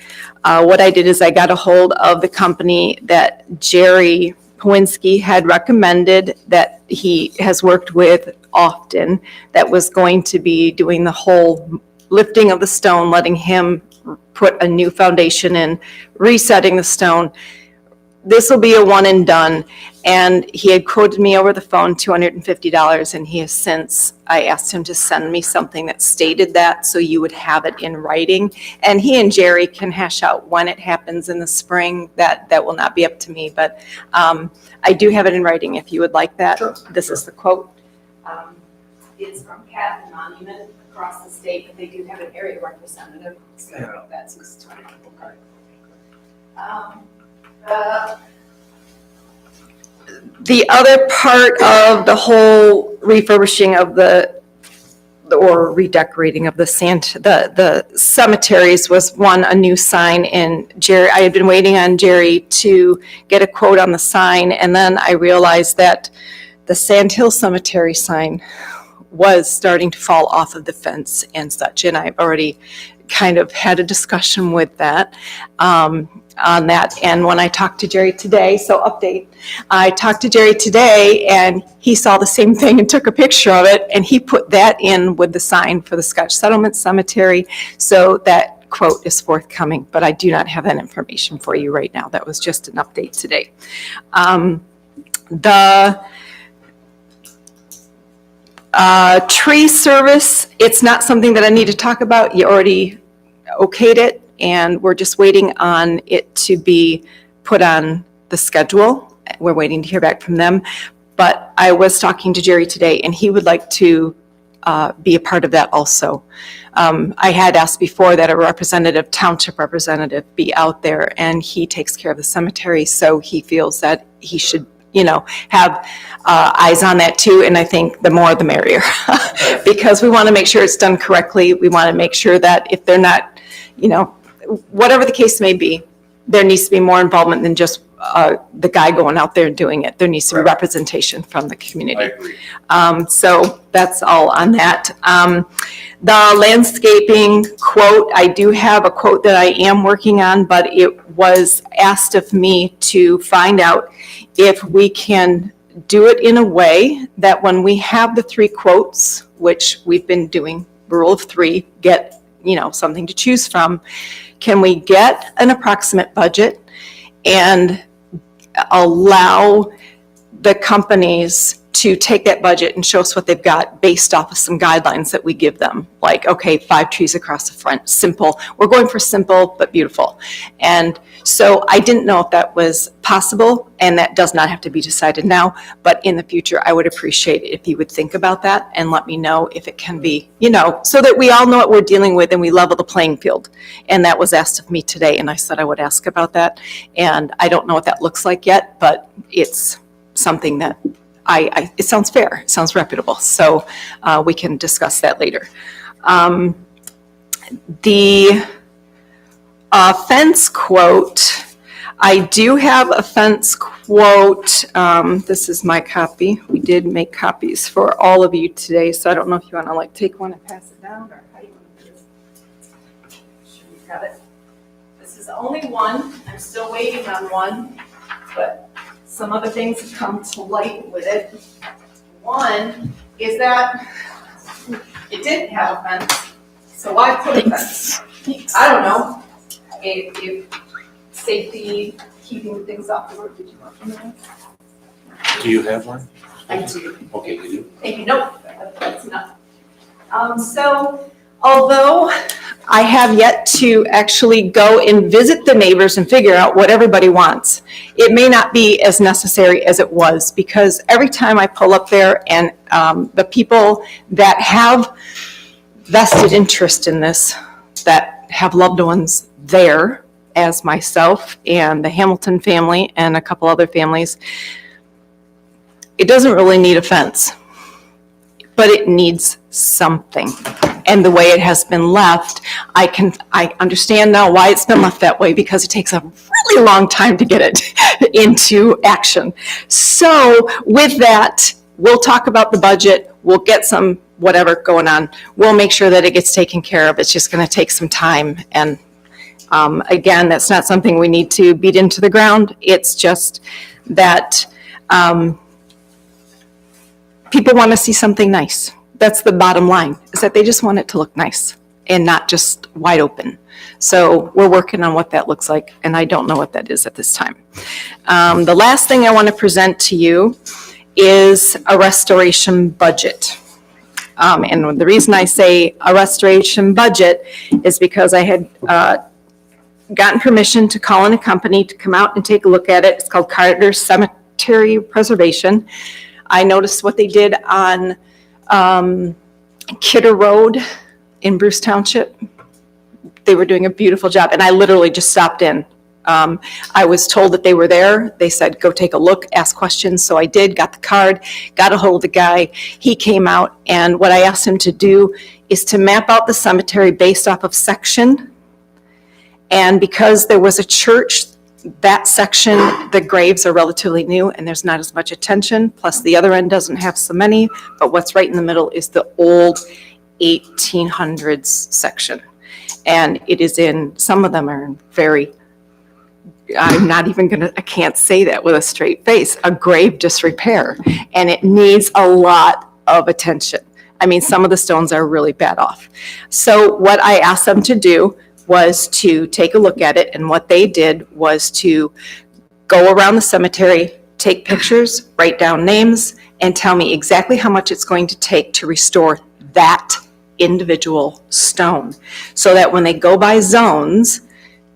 what I did is I got a hold of the company that Jerry Powinski had recommended, that he has worked with often, that was going to be doing the whole lifting of the stone, letting him put a new foundation in, resetting the stone. This will be a one and done. And he had quoted me over the phone $250, and he has since, I asked him to send me something that stated that, so you would have it in writing. And he and Jerry can hash out when it happens in the spring. That will not be up to me, but I do have it in writing if you would like that. Sure, This sure. is the quote. It's from Cat Monument across the state, but they do have an area representative, so Yeah. that's who's talking. The other part of the whole refurbishing of or redecorating of the cemeteries was, one, a new sign. And Jerry, I had been waiting on Jerry to get a quote on the sign, and then I realized that the Sand Hill Cemetery sign was starting to fall off of the fence and such, and I've already kind of had a discussion with that, on that. And when I talked to Jerry today, so update, I talked to Jerry today, and he saw the same thing and took a picture of it, and he put that in with the sign for the Scotch Settlement Cemetery. So that quote is forthcoming, but I do not have that information for you right now. That was just an update today. The tree service, it's not something that I need to talk about. You already okayed it, and we're just waiting on it to be put on the schedule. We're waiting to hear back from them. But I was talking to Jerry today, and he would like to be a part of that also. I had asked before that a township representative, be out there, and he takes care of the cemetery, so he feels that he should, have eyes on that too, and I think the more the merrier. Because we want to make sure it's done correctly. We want to make sure that if they're not, whatever the case may be, there needs to be more involvement than just the guy going out there and doing it. There needs to be representation from the community. I agree. So that's all on that. The landscaping quote, I do have a quote that I am working on, but it was asked of me to find out if we can do it in a way that when we have the 3 quotes, which we've been doing, rule of 3, get, something to choose from, can we get an approximate budget and allow the companies to take that budget and show us what they've got based off of some guidelines that we give them. Like, okay, 5 trees across the front, simple. We're going for simple but beautiful. And so I didn't know if that was possible, and that does not have to be decided now, but in the future, I would appreciate it if you would think about that and let me know if it can be, so that we all know what we're dealing with and we level the playing field. And that was asked of me today, and I said I would ask about that. And I don't know what that looks like yet, but it's something that it sounds fair, it sounds reputable, so we can discuss that later. The fence quote, I do have a fence quote. This is my copy. We did make copies for all of you today, so I don't know if you want to take one and pass it down, or how you want to do this. Sure you've got it. This is only one. I'm still waiting on one, but some other things have come to light with it. One is that it didn't have a fence, so why put a fence? I don't know. If safety, keeping things off the road. Did you want one of those? Do you have one? I do. Okay, you do. Thank you. Nope, that's enough. So although I have yet to actually go and visit the neighbors and figure out what everybody wants, it may not be as necessary as it was, because every time I pull up there and the people that have vested interest in this, that have loved ones there, as myself and the Hamilton family and a couple other families, it doesn't really need a fence, but it needs something. And the way it has been left, I understand now why it's been left that way, because it takes a really long time to get it into action. So with that, we'll talk about the budget. We'll get some whatever going on. We'll make sure that it gets taken care of. It's just going to take some time. And again, that's not something we need to beat into the ground. It's just that people want to see something nice. That's the bottom line, is that they just want it to look nice and not just wide open. So we're working on what that looks like, and I don't know what that is at this time. The last thing I want to present to you is a restoration budget. And the reason I say a restoration budget is because I had gotten permission to call in a company to come out and take a look at it. It's called Carter's Cemetery Preservation. I noticed what they did on Kidder Road in Bruce Township. They were doing a beautiful job, and I literally just stopped in. I was told that they were there. They said, go take a look, ask questions. So I did, got the card, got a hold of the guy. He came out, and what I asked him to do is to map out the cemetery based off of section. And because there was a church, that section, the graves are relatively new and there's not as much attention. Plus the other end doesn't have so many, but what's right in the middle is the old 1800s section. And it is in, some of them are in very, I can't say that with a straight face, a grave disrepair. And it needs a lot of attention. I mean, some of the stones are really bad off. So what I asked them to do was to take a look at it, and what they did was to go around the cemetery, take pictures, write down names, and tell me exactly how much it's going to take to restore that individual stone, so that when they go by zones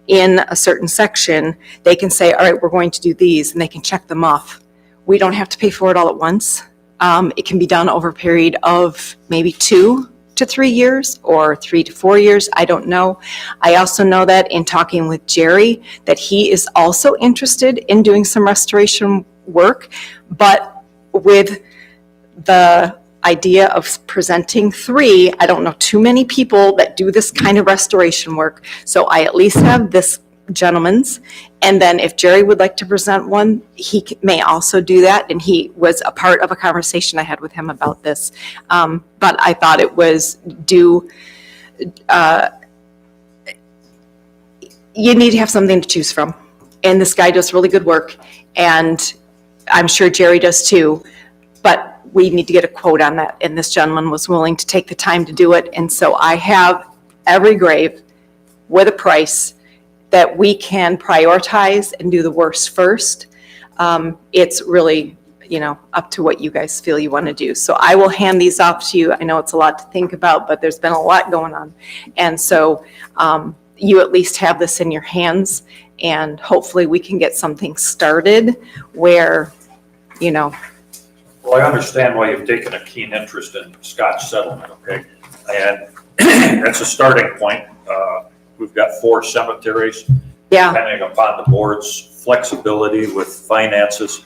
in a certain section, they can say, all right, we're going to do these, and they can check them off. We don't have to pay for it all at once. It can be done over a period of maybe 2 to 3 years or 3 to 4 years. I don't know. I also know that in talking with Jerry, that he is also interested in doing some restoration work, but with the idea of presenting 3, I don't know too many people that do this kind of restoration work. So I at least have this gentleman's, and then if Jerry would like to present one, he may also do that, and he was a part of a conversation I had with him about this. But I thought it was you need to have something to choose from, and this guy does really good work, and I'm sure Jerry does too, but we need to get a quote on that, and this gentleman was willing to take the time to do it, and so I have every grave with a price that we can prioritize and do the worst first. It's really, up to what you guys feel you want to do. So I will hand these off to you. I know it's a lot to think about, but there's been a lot going on. And so you at least have this in your hands, and hopefully we can get something started where, Well, I understand why you've taken a keen interest in Scotch settlement, okay? And that's a starting point. We've got 4 cemeteries. yeah. Depending upon the board's flexibility with finances,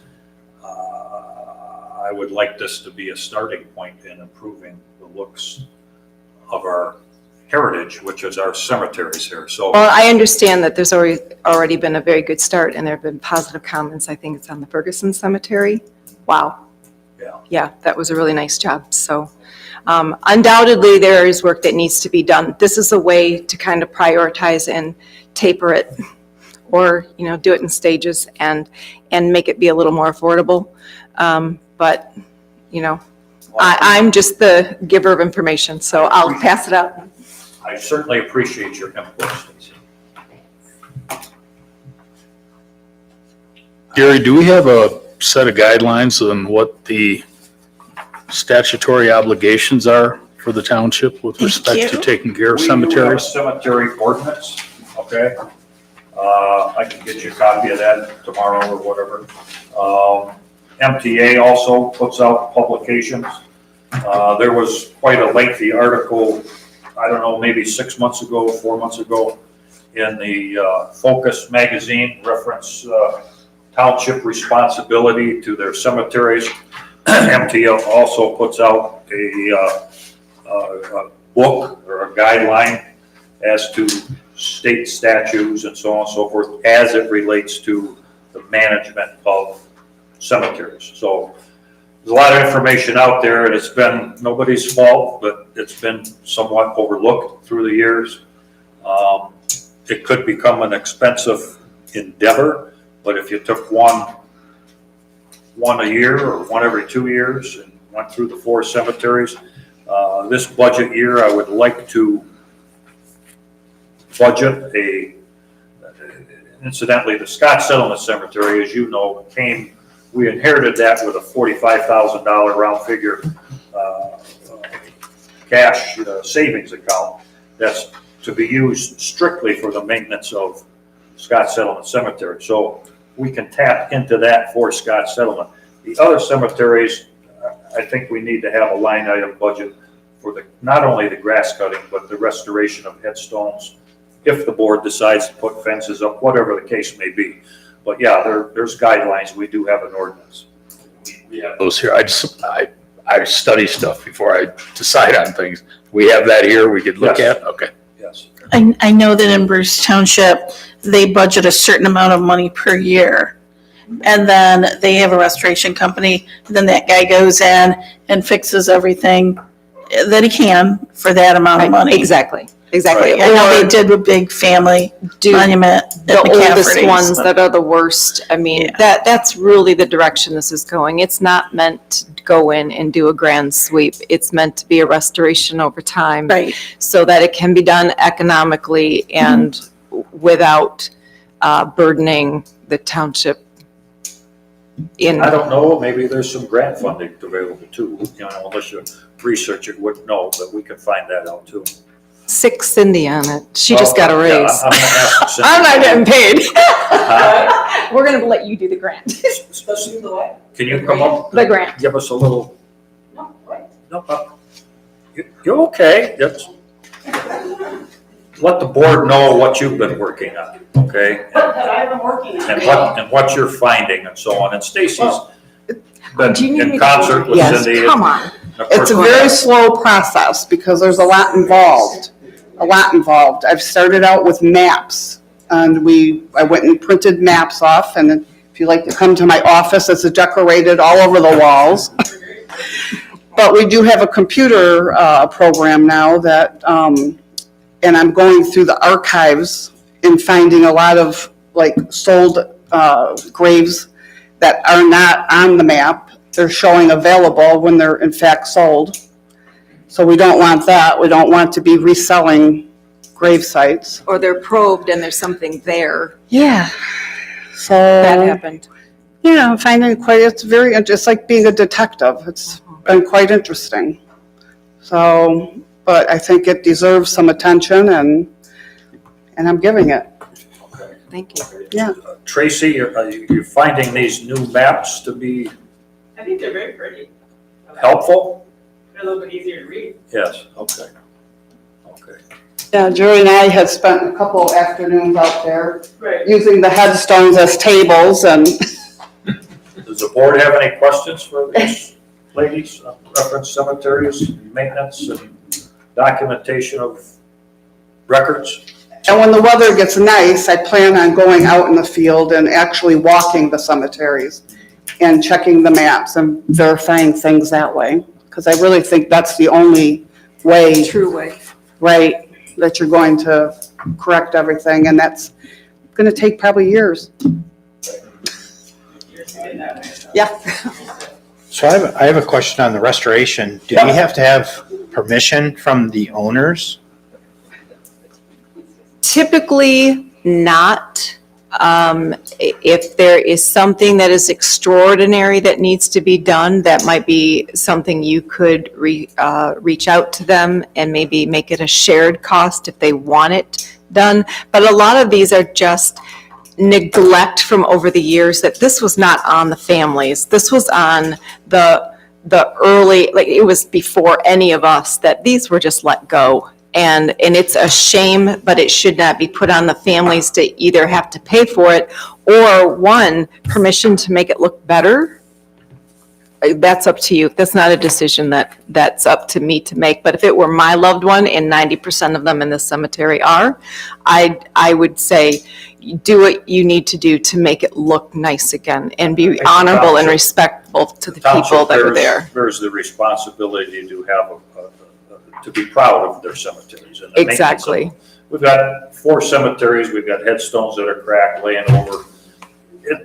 I would like this to be a starting point in improving the looks of our heritage, which is our cemeteries here. So, Well, I understand that there's already been a very good start, and there have been positive comments. I think it's on the Ferguson Cemetery. Wow. yeah. Yeah, that was a really nice job. So undoubtedly, there is work that needs to be done. This is a way to kind of prioritize and taper it, or, do it in stages and make it be a little more affordable. But, I'm just the giver of information, so I'll pass it out. I certainly appreciate your input, Stacy. Gary, do we have a set of guidelines on what the statutory obligations are for the township with respect to taking care of We do have a cemeteries? cemetery ordinance, okay? I can get you a copy of that tomorrow or whatever. MTA also puts out publications. There was quite a lengthy article, I don't know, maybe 6 months ago, 4 months ago, in the Focus magazine, reference township responsibility to their cemeteries. MTA also puts out a book or a guideline as to state statutes and so on and so forth as it relates to the management of cemeteries. So there's a lot of information out there, and it's been nobody's fault, but it's been somewhat overlooked through the years. It could become an expensive endeavor, but if you took one a year or one every 2 years and went through the 4 cemeteries, this budget year, I would like to budget incidentally, the Scott Settlement Cemetery, as you know, we inherited that with a $45,000 round figure cash savings account that's to be used strictly for the maintenance of Scott Settlement Cemetery. So we can tap into that for Scott Settlement. The other cemeteries, I think we need to have a line item budget for not only the grass cutting, but the restoration of headstones, if the board decides to put fences up, whatever the case may be. But yeah, there's guidelines. We do have an ordinance. We have those here. I study stuff before I decide on things. We have that here we could look Yes. at? Okay. Yes. I know that in Bruce Township, they budget a certain amount of money per year. And then they have a restoration company, and then that guy goes in and fixes everything that he can for that amount of money. Exactly. I know they did with Big Family Do Monument at the oldest McCafferty's. ones that are the worst. I mean, that's really the direction this is going. It's not meant to go in and do a grand sweep. It's meant to be a restoration over time. Right. So that it can be done economically and without burdening the township I don't know, maybe there's some grant funding available too, unless you research it, wouldn't know, but we can find that out too. Sick Cindy on it. She just got a Yeah, raise. I'm gonna ask Cindy. I'm not getting paid. Huh? We're gonna let you do the grant. Let's do the what? Can you come up? The grant. Give us a little No, you're okay. Just let the board know what you've been working on, okay? That I've been working on. And what you're finding and so on. And Stacy's been Do you need me in to- concert with Yes, Cindy. come on. and of course, It's a very slow process because there's a lot involved, I've started out with maps, and I went and printed maps off, and if you like to come to my office, it's decorated all over the walls. But we do have a computer program now that, and I'm going through the archives and finding a lot of like sold graves that are not on the map. They're showing available when they're in fact sold. So we don't want that. We don't want to be reselling grave sites. Or they're probed and there's something there. Yeah. So. That happened. Yeah, I'm finding it's like being a detective. It's been quite interesting. So, but I think it deserves some attention and I'm giving it. Thank you. Yeah. Tracy, are you finding these new maps to be I think they're very pretty. helpful? They're a little bit easier to read. Yes, okay. Okay. Yeah, Jerry and I had spent a couple afternoons out there Right. using the headstones as tables and Does the board have any questions for these ladies? Reference cemeteries, maintenance and documentation of records? And when the weather gets nice, I plan on going out in the field and actually walking the cemeteries and checking the maps and verifying things that way. Because I really think that's the only way, True way. right, that you're going to correct everything. And that's going to take probably years. Yeah. So I have a question on the restoration. Do we have to have permission from the owners? Typically not. If there is something that is extraordinary that needs to be done, that might be something you could reach out to them and maybe make it a shared cost if they want it done. But a lot of these are just neglect from over the years, that this was not on the families. This was on the early, like it was before any of us, that these were just let go. And it's a shame, but it should not be put on the families to either have to pay for it or permission to make it look better. That's up to you. That's not a decision that's up to me to make. But if it were my loved one, and 90% of them in this cemetery are, I would say, do what you need to do to make it look nice again and be honorable and respectful to the people that were there. There's the responsibility to have to be proud of their cemeteries. And the maintenance of Exactly. them. We've got 4 cemeteries, we've got headstones that are cracked, laying over.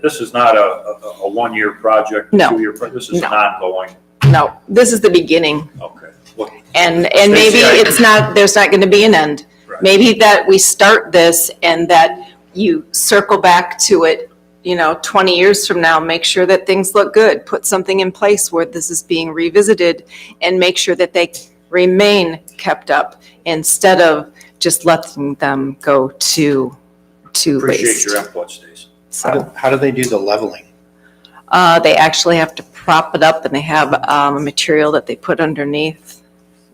This is not a 1-year project, No. 2-year project, this is No. an ongoing. No, this is the beginning. Okay. Well, And Stacy, maybe I- there's not going to be an end. Right. Maybe that we start this and that you circle back to it, 20 years from now, make sure that things look good. Put something in place where this is being revisited and make sure that they remain kept up instead of just letting them go to Appreciate waste. your input, Stacy. So How do they do the leveling? they actually have to prop it up and they have a material that they put underneath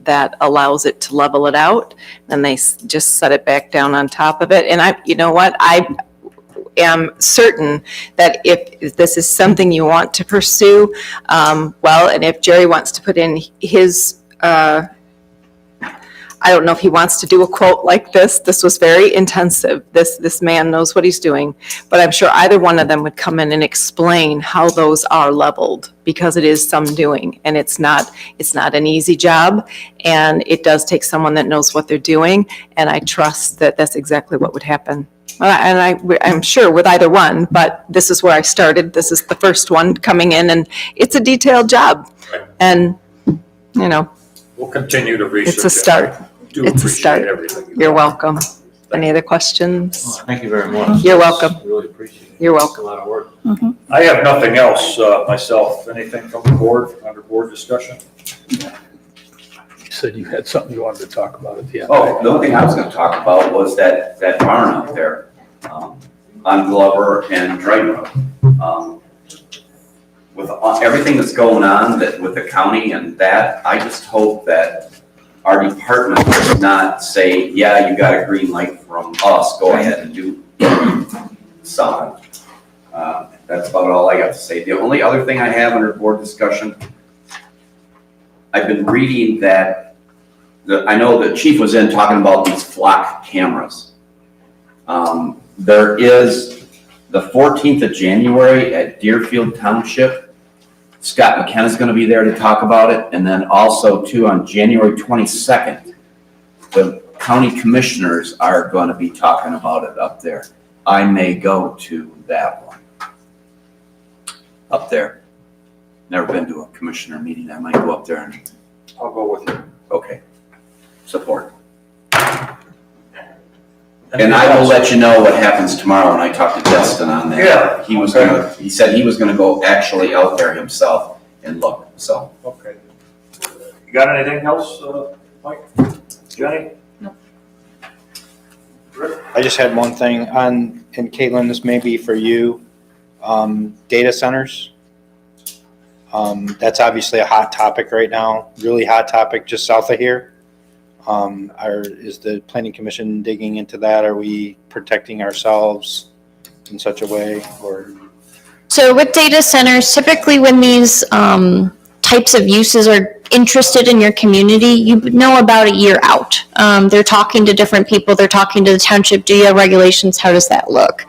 that allows it to level it out. And they just set it back down on top of it. And I am certain that if this is something you want to pursue, and if Jerry wants to put in his, I don't know if he wants to do a quote like this. This was very intensive. This man knows what he's doing. But I'm sure either one of them would come in and explain how those are leveled, because it is some doing. And it's not an easy job. And it does take someone that knows what they're doing. And I trust that that's exactly what would happen. And I'm sure with either one, but this is where I started. This is the first one coming in, and it's a detailed job. Right. And, We'll continue to research. it's a start. Do It's a start. appreciate everything. You're welcome. Any other questions? Thank you very much. You're welcome. Really appreciate it. You're It's welcome. a lot of work. I have nothing else myself. Anything from the board, under board discussion? You said you had something you wanted to talk about at the end. Oh, the only thing I was gonna talk about was that barn up there, on Glover and Dryden Road. with everything that's going on that with the county and that, I just hope that our department does not say, yeah, you got a green light from us, go ahead and do something. That's about all I got to say. The only other thing I have under board discussion, I've been reading that, I know the chief was in talking about these flock cameras. There is the 14th of January at Deerfield Township. Scott McKenna's going to be there to talk about it. And then also too on January 22nd, the county commissioners are going to be talking about it up there. I may go to that one up there. Never been to a commissioner meeting. I might go up there and. I'll go with you. Okay. Support. And I will let you know what happens tomorrow when I talk to Justin on that. Yeah. He said he was gonna go actually out there himself and look, so. Okay. You got anything else, Mike? Jenny? No. Rick? I just had one thing on, and Caitlin, this may be for you, data centers. That's obviously a hot topic right now, really hot topic just south of here. Is the planning commission digging into that? Are we protecting ourselves in such a way, or? So with data centers, typically when these types of uses are interested in your community, you know about a year out. They're talking to different people, they're talking to the township, do you have regulations, how does that look?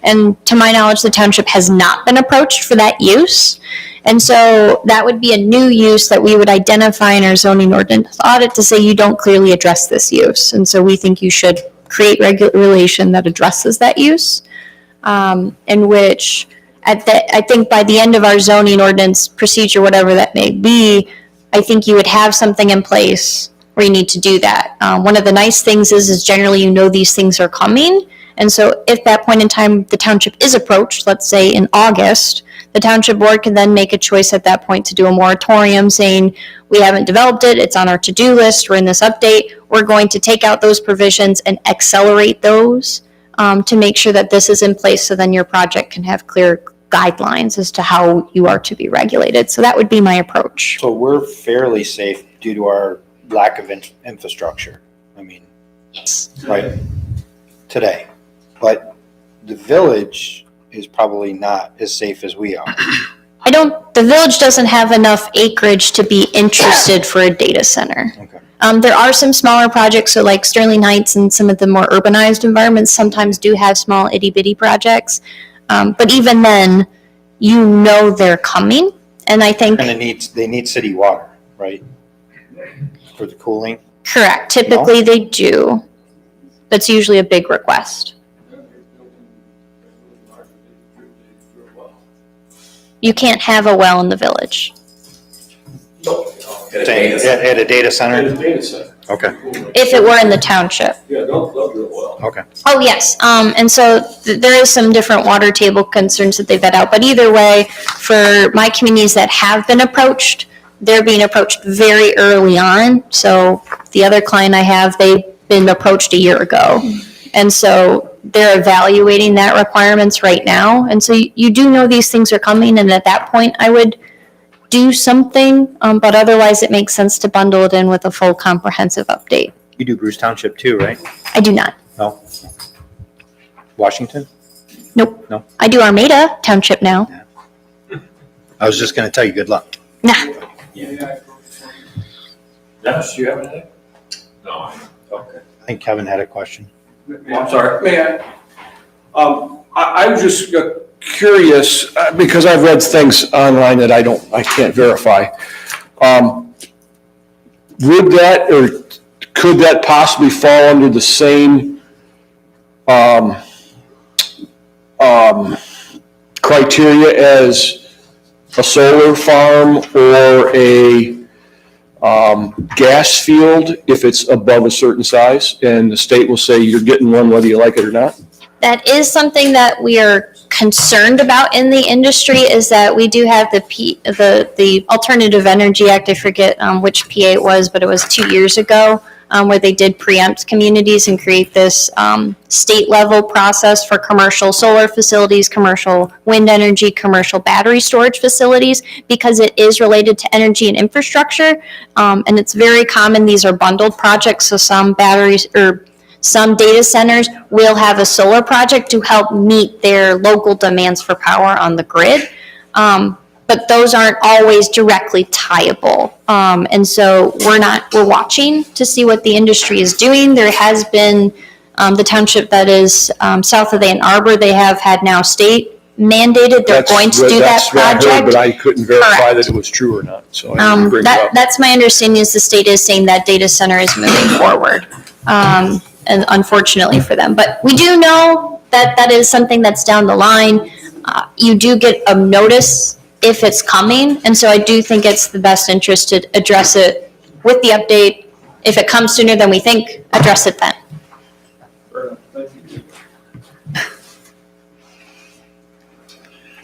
And to my knowledge, the township has not been approached for that use. And so that would be a new use that we would identify in our zoning ordinance audit to say you don't clearly address this use. And so we think you should create regulation that addresses that use, in which I think by the end of our zoning ordinance procedure, whatever that may be, I think you would have something in place where you need to do that. One of the nice things is generally you know these things are coming. And so if that point in time the township is approached, let's say in August, the township board can then make a choice at that point to do a moratorium saying, we haven't developed it, it's on our to-do list, we're in this update, we're going to take out those provisions and accelerate those to make sure that this is in place so then your project can have clear guidelines as to how you are to be regulated. So that would be my approach. So we're fairly safe due to our lack of infrastructure. I mean, Yes. right, today. But the village is probably not as safe as we are. The village doesn't have enough acreage to be interested for a data center. Okay. There are some smaller projects, so like Sterling Heights and some of the more urbanized environments sometimes do have small itty bitty projects. But even then, you know they're coming, and I think. And they need city water, right? For the cooling? Correct, typically they do. That's usually a big request. You can't have a well in the village. At a data center. At a data center? Data center. Okay, If it were in the township. Yeah, don't drill well. okay. Oh, yes. And so there is some different water table concerns that they vet out. But either way, for my communities that have been approached, they're being approached very early on. So the other client I have, they've been approached a year ago. And so they're evaluating that requirements right now. And so you do know these things are coming. And at that point, I would do something. But otherwise, it makes sense to bundle it in with a full comprehensive update. You do Bruce Township too, right? I do not. No? Washington? Nope. No? I do Armada Township now. I was just gonna tell you, good luck. Nah. Dennis, do you have anything? No. Okay. I think Kevin had a question. I'm sorry, may I? I was just curious, because I've read things online that I can't verify. Would that, or could that possibly fall under the same, criteria as a solar farm or a, gas field if it's above a certain size, and the state will say you're getting one whether you like it or not? That is something that we are concerned about in the industry, is that we do have the Alternative Energy Act. I forget which PA it was, but it was 2 years ago, where they did preempt communities and create this state level process for commercial solar facilities, commercial wind energy, commercial battery storage facilities, because it is related to energy and infrastructure. And it's very common, these are bundled projects, so some batteries or some data centers will have a solar project to help meet their local demands for power on the grid. But those aren't always directly tieable. And so we're watching to see what the industry is doing. There has been the township that is south of Ann Arbor, they have had now state mandated, they're going to do that That's what I heard, project. but I couldn't verify Correct. that it was true or not, so I didn't bring it up. That's my understanding, is the state is saying that data center is moving forward. And unfortunately for them, but we do know that that is something that's down the line. You do get a notice if it's coming, and so I do think it's the best interest to address it with the update. If it comes sooner than we think, address it then.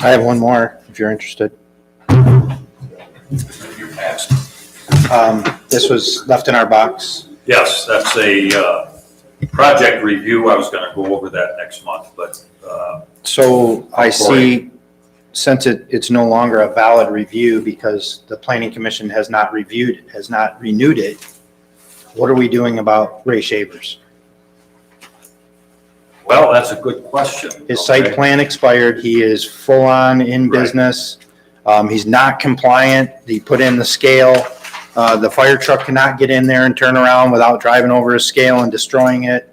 I have one more, if you're interested. This was left in our box. Yes, that's a project review. I was going to go over that next month, but So I see, since it's no longer a valid review because the planning commission has not renewed it, what are we doing about Ray Shavers? well, that's a good question. His site Okay. plan expired, he is full on in Right. business. He's not compliant, he put in the scale. The fire truck cannot get in there and turn around without driving over a scale and destroying it.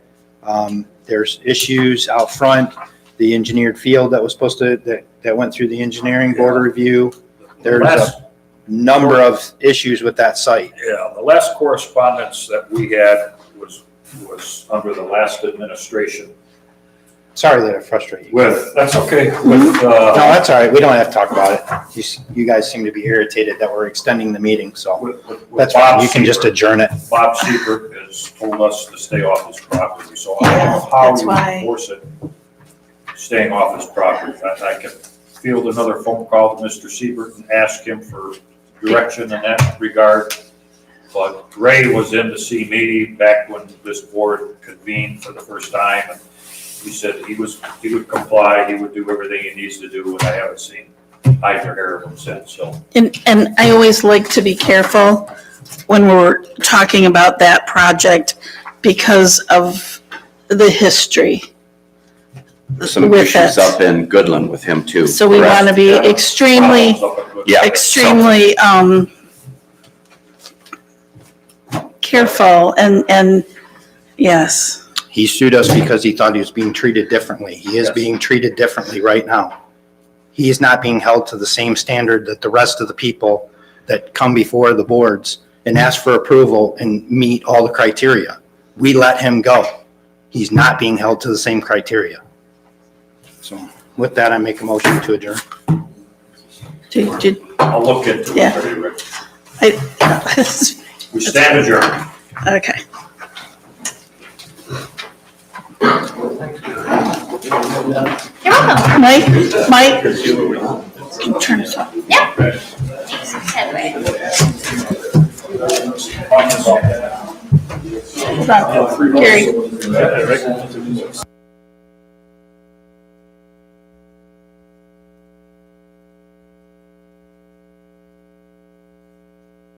There's issues out front, the engineered field that was supposed to, that went through the engineering board review. There's Last- a number of issues with that site. Yeah, the last correspondence that we had was under the last administration Sorry that I frustrate you. with, that's okay, with, No, that's all right, we don't have to talk about it. You guys seem to be irritated that we're extending the meeting, so with that's Bob fine, you can just Seibert. adjourn it. Bob Seibert has told us to stay off his property, so I don't know how That's we why- enforce it, staying off his property. I can field another phone call to Mr. Seibert and ask him for direction in that regard. But Ray was in to see me back when this board convened for the first time, and he said he would comply, he would do everything he needs to do, and I haven't seen either hair of him since, so. And I always like to be careful when we're talking about that project because of the history Some with issues it. up in Goodland with him too. So we want to be Yeah. extremely, Problems up at Good- Yeah. extremely, careful and, yes. He sued us because he thought he was being treated differently. He is Yes. being treated differently right now. He is not being held to the same standard that the rest of the people that come before the boards and ask for approval and meet all the criteria. We let him go. He's not being held to the same criteria. So with that, I make a motion to adjourn. Did, I'll look into it. Yeah. for you, Rick. I, We stand adjourned. okay. You're welcome. Mike, turn this off. Hold on, Gary.